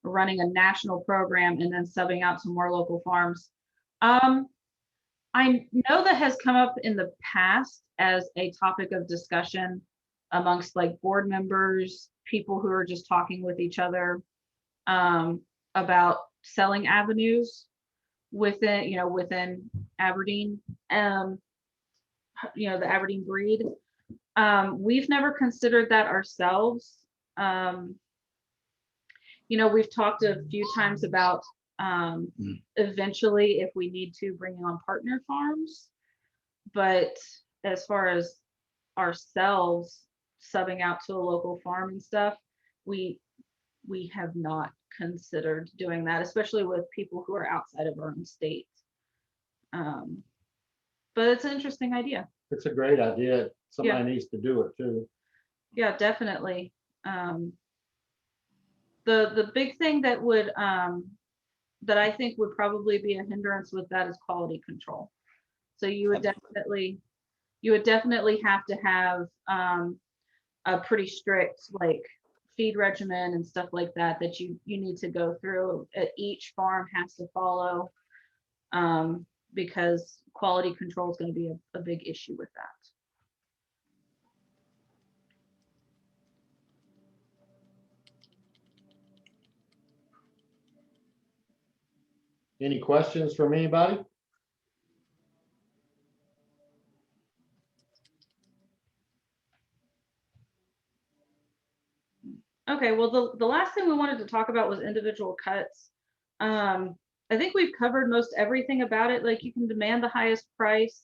running a national program, and then subbing out to more local farms? I know that has come up in the past as a topic of discussion amongst like board members, people who are just talking with each other, about selling avenues within Aberdeen, the Aberdeen breed. We've never considered that ourselves. We've talked a few times about eventually if we need to bring on partner farms, but as far as ourselves subbing out to a local farm and stuff, we have not considered doing that, especially with people who are outside of our own state. But it's an interesting idea. It's a great idea. Somebody needs to do it too. Yeah, definitely. The big thing that would that I think would probably be a hindrance with that is quality control. So you would definitely have to have a pretty strict like feed regimen and stuff like that you need to go through. Each farm has to follow, because quality control is going to be a big issue with that. Any questions from anybody? Okay, well, the last thing we wanted to talk about was individual cuts. I think we've covered most everything about it. Like, you can demand the highest price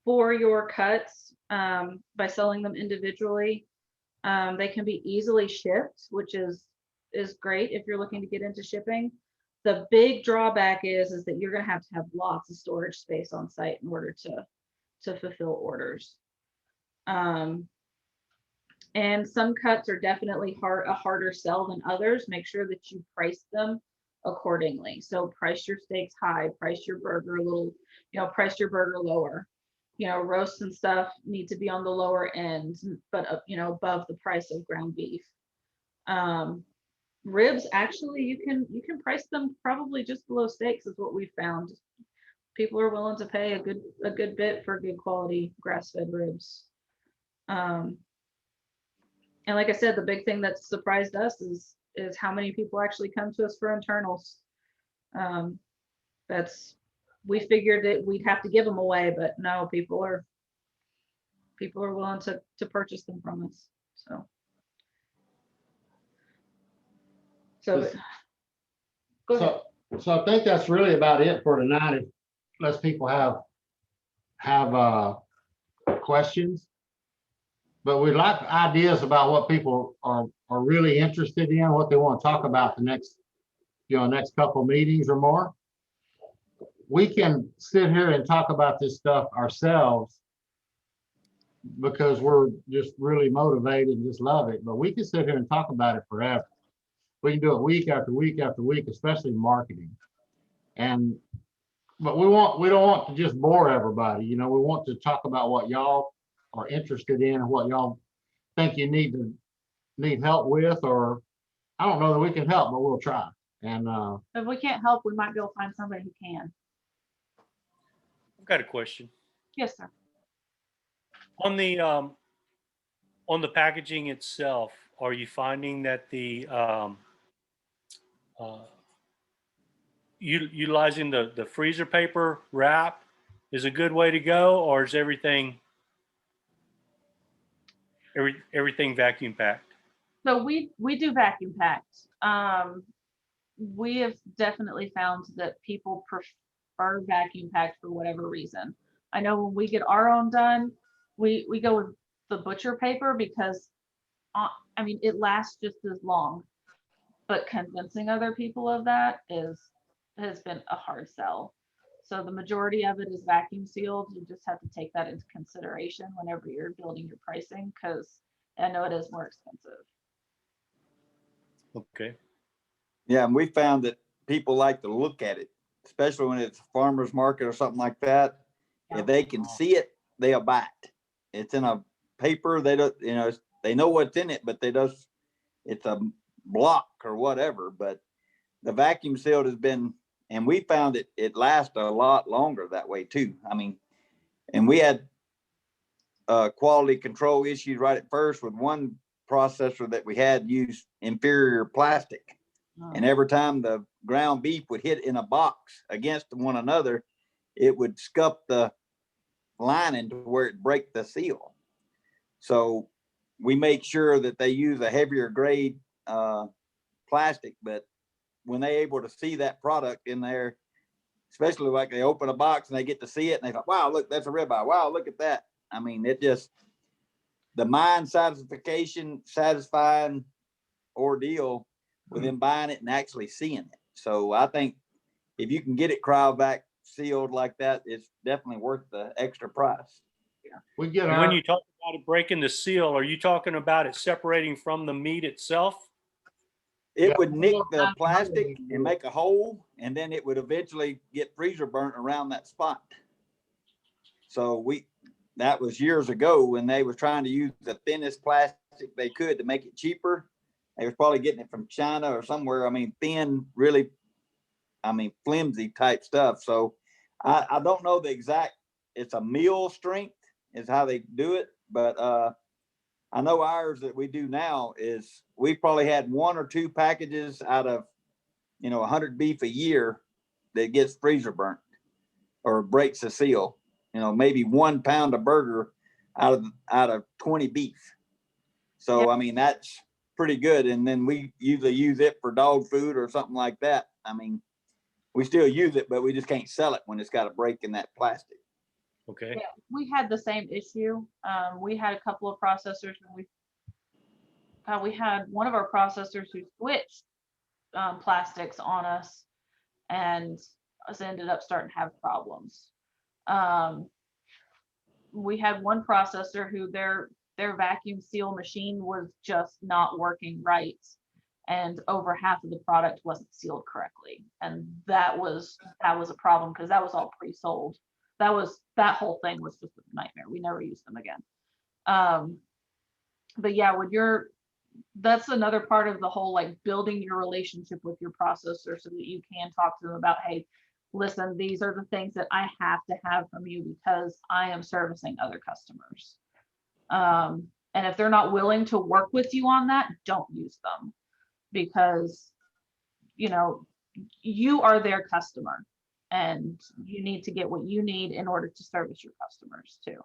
for your cuts by selling them individually. They can be easily shipped, which is great if you're looking to get into shipping. The big drawback is that you're going to have lots of storage space on site in order to fulfill orders. And some cuts are definitely a harder sell than others. Make sure that you price them accordingly. So price your steaks high, price your burger a little, price your burger lower. Roasts and stuff need to be on the lower end, but above the price of ground beef. Ribs, actually, you can price them probably just below steaks, is what we found. People are willing to pay a good bit for good quality grass-fed ribs. And like I said, the big thing that surprised us is how many people actually come to us for internals. We figured that we'd have to give them away, but no, people are willing to purchase them from us. So go ahead. So I think that's really about it for tonight. Unless people have questions. But we'd like ideas about what people are really interested in, what they want to talk about the next couple meetings or more. We can sit here and talk about this stuff ourselves because we're just really motivated and just love it. But we can sit here and talk about it forever. We can do it week after week after week, especially marketing. But we don't want to just bore everybody. We want to talk about what y'all are interested in and what y'all think you need help with, or I don't know that we can help, but we'll try. And if we can't help, we might go find somebody who can. I've got a question. Yes, sir. On the packaging itself, are you finding that the utilizing the freezer paper wrap is a good way to go, or is everything vacuum packed? So we do vacuum packed. We have definitely found that people prefer vacuum packed for whatever reason. I know when we get our own done, we go with the butcher paper because it lasts just as long, but convincing other people of that has been a hard sell. So the majority of it is vacuum sealed. You just have to take that into consideration whenever you're building your pricing, because I know it is more expensive. Okay. Yeah, and we found that people like to look at it, especially when it's a farmer's market or something like that. Yeah. If they can see it, they'll buy it. It's in a paper. They don't, they know what's in it, but it's a block or whatever. But the vacuum sealed has been, and we found it lasts a lot longer that way too. And we had quality control issues right at first with one processor that we had used inferior plastic. And every time the ground beef would hit in a box against one another, it would scuff the lining to where it break the seal. So we make sure that they use a heavier grade plastic, but when they're able to see that product in there, especially like they open a box and they get to see it and they thought, wow, look, that's a ribeye. Wow, look at that. It just, the mind satisfying ordeal with them buying it and actually seeing it. So I think if you can get it cryovac sealed like that, it's definitely worth the extra price. yeah, When you talk about it breaking the seal, are you talking about it separating from the meat itself? It would nick the plastic and make a hole, and then it would eventually get freezer burnt around that spot. So that was years ago when they were trying to use the thinnest plastic they could to make it cheaper. They was probably getting it from China or somewhere. Thin, really, flimsy type stuff. So I don't know the exact, it's a meal strength is how they do it. But I know ours that we do now is we probably had 1 or 2 packages out of, 100 beef a year that gets freezer burnt or breaks the seal. Maybe 1 pound of burger out of 20 beef. So, Yeah. pretty good. And then we usually use it for dog food or something like that. I mean, we still use it, but we just can't sell it when it's got a break in that plastic. Okay. Yeah, we had the same issue. We had a couple of processors, and we had one of our processors who switched plastics on us, and us ended up starting to have problems. We had one processor who their vacuum seal machine was just not working right, and over half of the product wasn't sealed correctly, and that was a problem because that was all pre-sold. That whole thing was just a nightmare. We never used them again. But yeah, that's another part of the whole, like, building your relationship with your processor so that you can talk to them about, hey, listen, these are the things that I have to have from you because I am servicing other customers. And if they're not willing to work with you on that, don't use them, because, you know, you are their customer and you need to get what you need in order to service your customers too.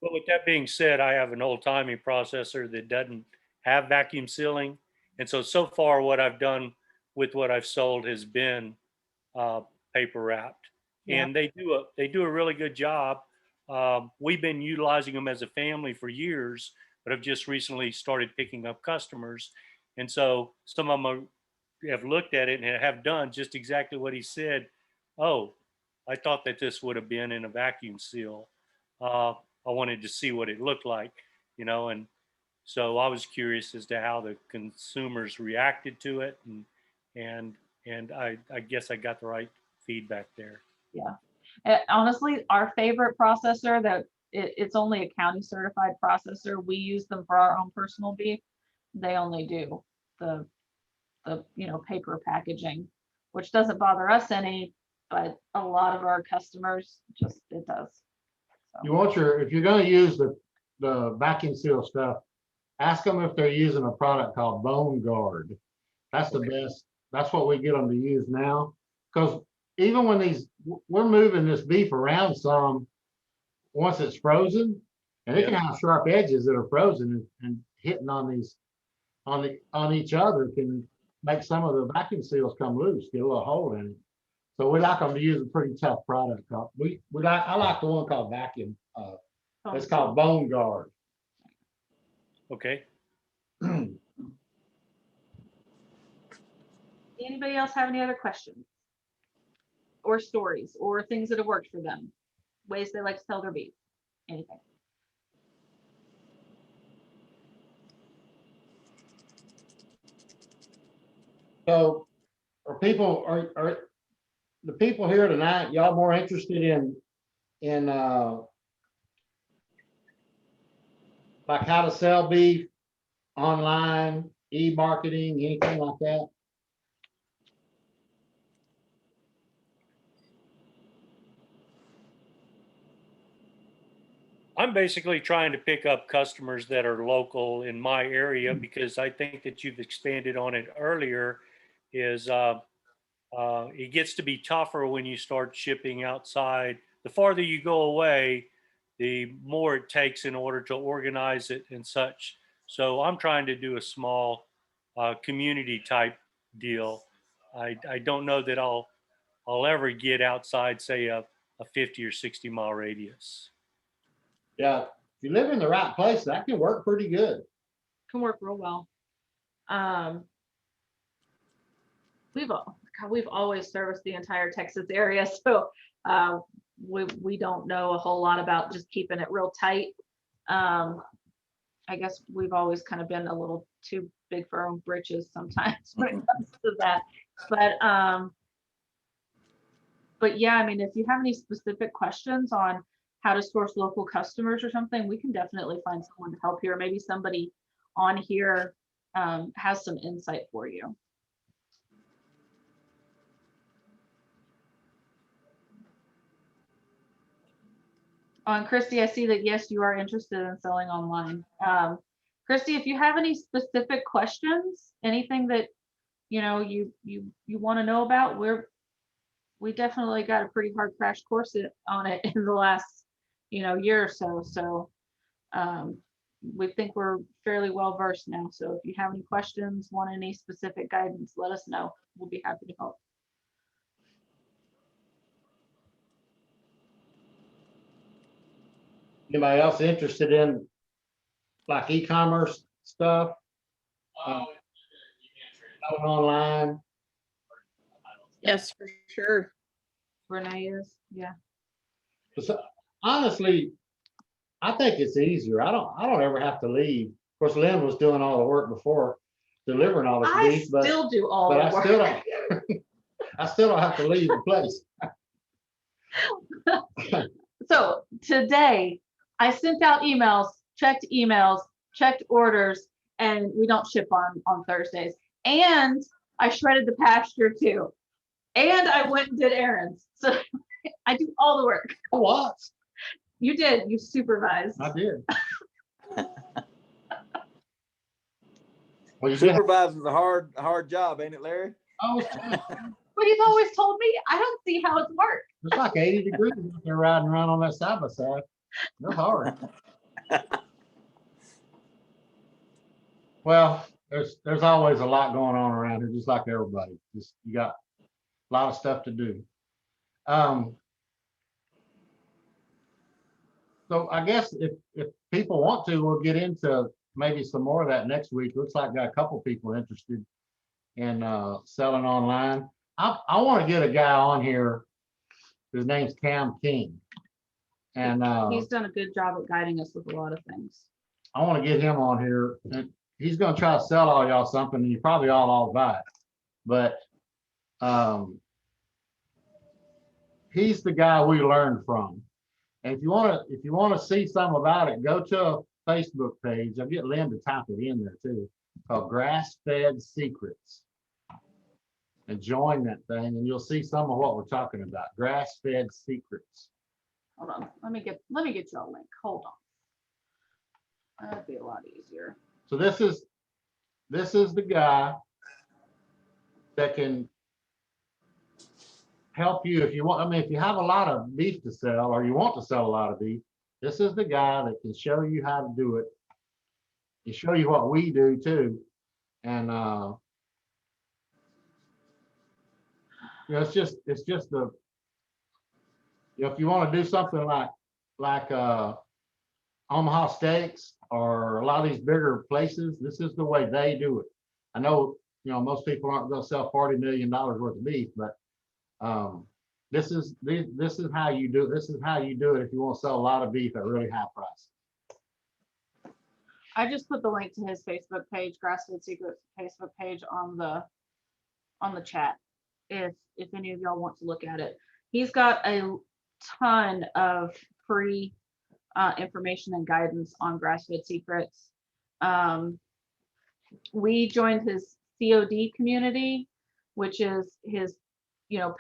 But with that being said, I have an old timey processor that doesn't have vacuum sealing. And so far what I've done with what I've sold has been paper wrapped. Yeah. And they do a really good job. We've been utilizing them as a family for years, but have just recently started picking up customers. And so some of them have looked at it and have done just exactly what he said. Oh, I thought that this would have been in a vacuum seal. I wanted to see what it looked like, you know, and so I was curious as to how the consumers reacted to it, and I guess I got the right feedback there. Yeah. Honestly, our favorite processor it's only a county certified processor. We use them for our own personal beef. They only do the paper packaging, which doesn't bother us any, but a lot of our customers it does. So. If you're going to use the vacuum seal stuff, ask them if they're using a product called Bone Guard. That's the best. That's what we get them to use now. Because even when we're moving this beef around some, once it's frozen, and it can have sharp edges that are frozen, and hitting on each other can make some of the vacuum seals come loose, get a little hole in it. So we like them to use a pretty tough product. I like the one called vacuum. It's called Bone Guard. Okay. Anybody else have any other questions or stories or things that have worked for them? Ways they like to sell their beef? Anything? So are the people here tonight, y'all more interested in like how to sell beef online, e-marketing, anything like that? I'm basically trying to pick up customers that are local in my area, because I think that you've expanded on it earlier, is it gets to be tougher when you start shipping outside. The farther you go away, the more it takes in order to organize it and such. So I'm trying to do a small community type deal. I don't know that I'll ever get outside, say, a 50 or 60 mile radius. Yeah, if you live in the right place, that can work pretty good. Can work real well. We've always serviced the entire Texas area, so we don't know a whole lot about just keeping it real tight. I guess we've always kind of been a little too big for our own britches sometimes when it comes to that. But yeah, I mean, if you have any specific questions on how to source local customers or something, we can definitely find someone to help you, or maybe somebody on here has some insight for you. And Christy, I see that, yes, you are interested in selling online. Christy, if you have any specific questions, anything that you want to know about, we definitely got a pretty hard crash course on it in the last year or so. So we think we're fairly well versed now. So if you have any questions, want any specific guidance, let us know. We'll be happy to help. Anybody else interested in like e-commerce stuff? Going online? Yes, for sure. Renee is, yeah. So, honestly, I think it's easier. I don't ever have to leave. Of course, Lynn was doing all the work before delivering all this I beef, but still do all but the I work. still don't. I still don't have to leave the place. So today I sent out emails, checked orders, and we don't ship on Thursdays. And I shredded the pasture too. And I went and did errands. So I do all the work. What? You did, you supervised. I did. Well, you did. Supervising's a hard job, ain't it, Larry? Oh, But he's always told me I don't see how it's worked. it's like 80 degrees if they're riding around on that side by side. They're hard. Well, there's always a lot going on around here, just like everybody. Just you got a lot of stuff to do. So I guess if people want to, we'll get into maybe some more of that next week. Looks like got a couple people interested in selling online. I want to get a guy on here. His name's Cam King, and He's done a good job at guiding us with a lot of things. I want to get him on here. And he's going to try to sell all y'all something, and you probably all buy it. But he's the guy we learned from. And if you want to see something about it, go to a Facebook page. I'll get Lynn to type it in there too, called Grass Fed Secrets. And join that thing, and you'll see some of what we're talking about. Grass Fed Secrets. Hold on, let me get you a link. Hold on. That'd be a lot easier. So this is the guy that can help you if you want. I mean, if you have a lot of beef to sell or you want to sell a lot of beef, this is the guy that can show you how to do it. He show you what we do too. And it's just the, if you want to do something like Omaha Steaks or a lot of these bigger places, this is the way they do it. I know, most people aren't going to sell $40 million worth of beef, but this is how you do it. This is how you do it if you want to sell a lot of beef at really high prices. I just put the link to his Facebook page, Grassfed Secrets Facebook page on the chat. If any of y'all want to look at it, he's got a ton of free information and guidance on Grass-Fed Secrets. We joined his COD community, which is his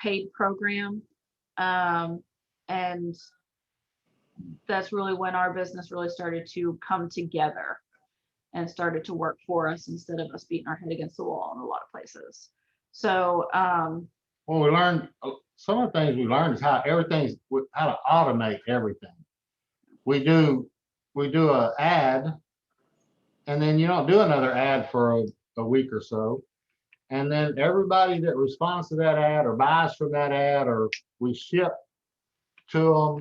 paid program, and that's really when our business really started to come together and started to work for us instead of us beating our head against the wall in a lot of places. So well, we learned some of the things we learned is how to automate everything. We do an ad, and then you don't do another ad for a week or so, and then everybody that responds to that ad or buys from that ad or we ship to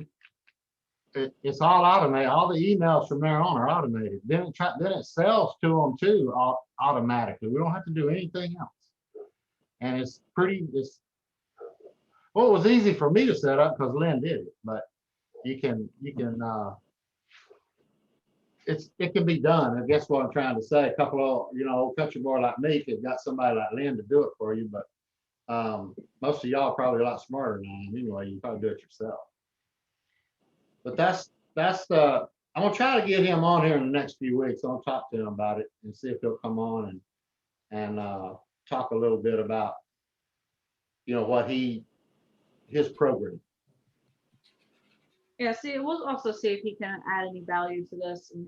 them, it's all automated. All the emails from there on are automated. Then it sells to them too automatically. We don't have to do anything else. And it was easy for me to set up because Lynn did it, but it can be done. I guess what I'm trying to say, a couple of, old country boy like me could got somebody like Lynn to do it for you, but most of y'all are probably a lot smarter than I am anyway. You probably do it yourself. But that's I'm gonna try to get him on here in the next few weeks. I'll talk to him about it and see if he'll come on and talk a little bit about what his program. yeah, we'll also see if he can add any value to this and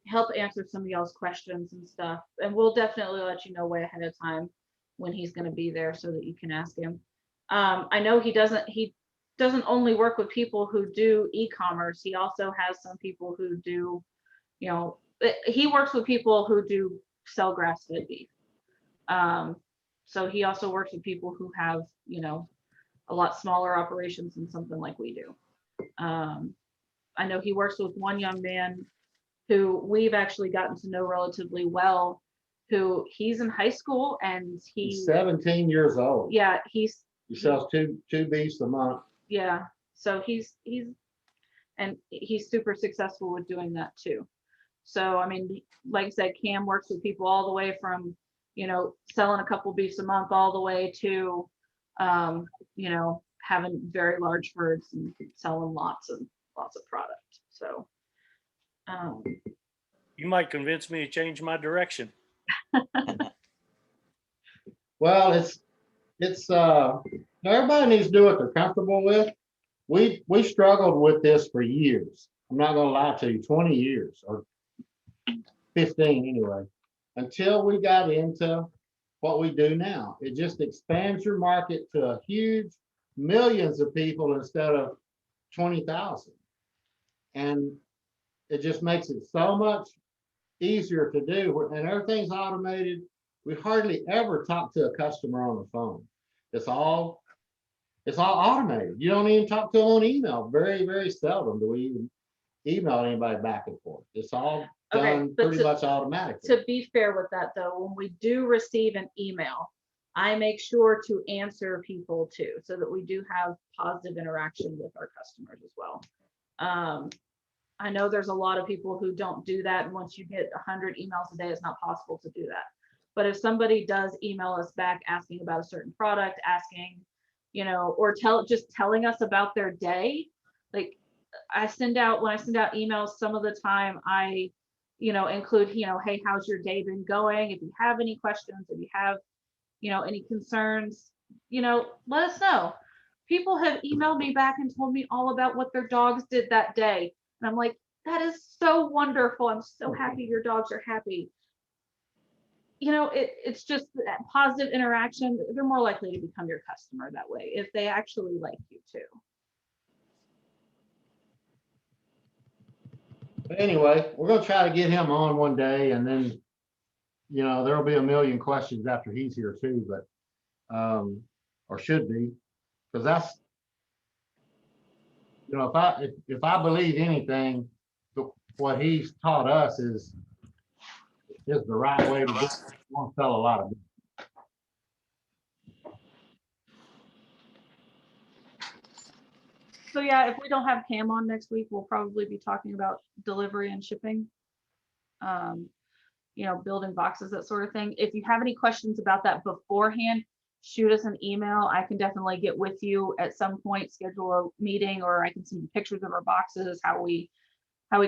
help answer some of y'all's questions and stuff. And we'll definitely let you know way ahead of time when he's going to be there so that you can ask him. I know he doesn't only work with people who do e-commerce. He also has some people who do, he works with people who do sell grass-fed beef. So he also works with people who have, you know, a lot smaller operations than something like we do. I know he works with one young man who we've actually gotten to know relatively well, who he's in high school and He's 17 years old. yeah, He sells two beefs a month. yeah. So he's super successful with doing that too. So, I mean, like I said, Cam works with people all the way from, you know, selling a couple beefs a month all the way to, you know, having very large herds and selling lots of product. So, You might convince me to change my direction. Well, everybody needs to do what they're comfortable with. We struggled with this for years. I'm not gonna lie to you, 20 years or 15 anyway, until we got into what we do now. It just expands your market to a huge millions of people instead of 20,000. And it just makes it so much easier to do, and everything's automated. We hardly ever talk to a customer on the phone. It's all automated. You don't even talk to them on email. Very, very seldom do we even email anybody back and forth. It's all done pretty much automatically. to be fair with that though, when we do receive an email, I make sure to answer people too, so that we do have positive interaction with our customers as well. I know there's a lot of people who don't do that, and once you get 100 emails a day, it's not possible to do that. But if somebody does email us back asking about a certain product, asking, you know, or just telling us about their day, like when I send out emails, some of the time I, you know, include, you know, hey, how's your day been going? If you have any questions, if you have, you know, any concerns, you know, let us know. People have emailed me back and told me all about what their dogs did that day. And I'm like, that is so wonderful. I'm so happy your dogs are happy. You know, it's just that positive interaction. They're more likely to become your customer that way if they actually like you too. But anyway, we're gonna try to get him on one day, and then, you know, there'll be a million questions after he's here too, but or should be, because that's, you know, if I believe anything, what he's taught us is the right way to do it. We want to sell a lot of it. So yeah, if we don't have Cam on next week, we'll probably be talking about delivery and shipping. You know, building boxes, that sort of thing. If you have any questions about that beforehand, shoot us an email. I can definitely get with you at some point, schedule a meeting, or I can send you pictures of our boxes, how we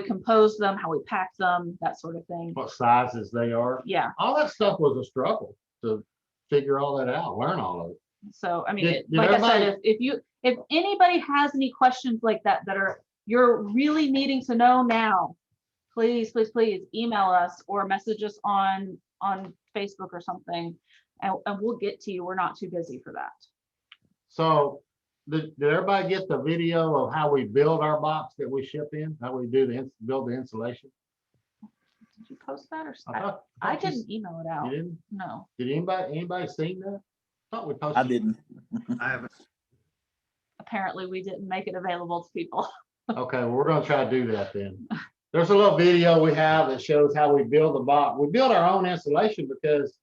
compose them, how we pack them, that sort of thing. What sizes they are. Yeah. All that stuff was a struggle to figure all that out, learn all of it. So, I mean, Did like I said, everybody- if anybody has any questions like that you're really needing to know now, please email us or message us on Facebook or something, and we'll get to you. We're not too busy for that. So did everybody get the video of how we build our box that we ship in, how we do build the insulation? Did you post that or I didn't email it out? You didn't? No. Did anybody seen that? Thought we posted. I didn't. I haven't. Apparently we didn't make it available to people. Okay, well, we're gonna try to do that then. There's a little video we have that shows how we build the box. We build our own insulation because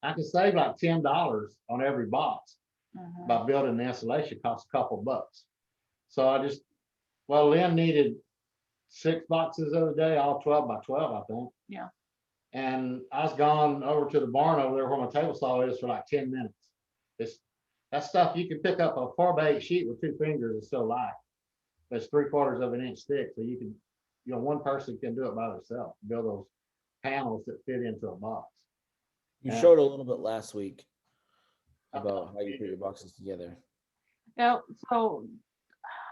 I can save like $10 on every box by building the insulation. Costs a couple bucks. So Lynn needed 6 boxes the other day, all 12 by 12, I think. Yeah. And I was gone over to the barn over there where my table saw is for like 10 minutes. That stuff you can pick up a 4x8 sheet with 2 fingers and still light. It's 3/4 of an inch thick, so you can, you know, one person can do it by themselves, build those panels that fit into a box. You showed a little bit last week about how you put your boxes together. Yeah, so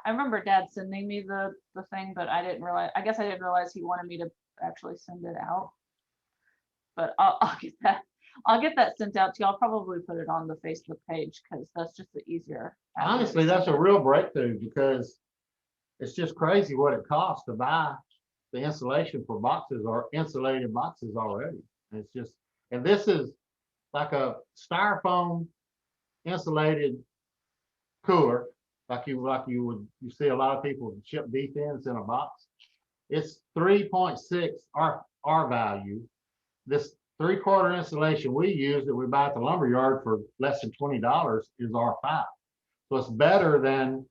I remember Dad sending me the thing, but I didn't realize he wanted me to actually send it out. But I'll get that sent out to you. I'll probably put it on the Facebook page because that's just the easier. Honestly, that's a real breakthrough because it's just crazy what it costs to buy the insulation for boxes are insulated boxes already. And it's just, and this is like a styrofoam insulated cooler, like you you see a lot of people ship beef ends in a box. It's 3.6 R value. This 3/4 insulation we use that we buy at the lumber yard for less than $20 is R5. So it's better than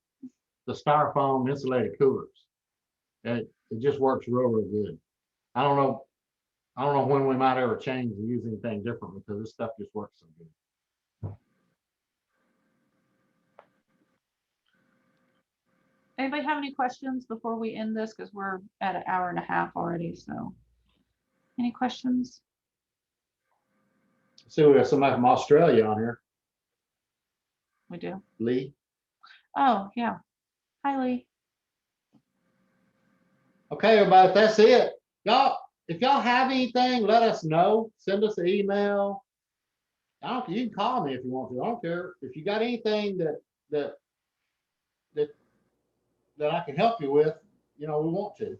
the styrofoam insulated coolers. And it just works real good. I don't know when we might ever change and use anything different because this stuff just works so good. Anybody have any questions before we end this? Because we're at an hour and a half already, so. Any questions? See, we got somebody from Australia on here, We do. Lee. Oh, yeah. Hi, Lee. Okay, everybody, that's it. Y'all, if y'all have anything, let us know. Send us an email. You can call me if you want to. I don't care. If you got anything that I can help you with, we want to.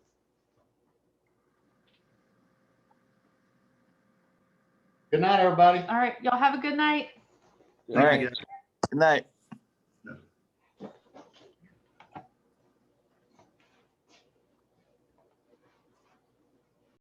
Good night, everybody. All right. Y'all have a good night. All right. Good night.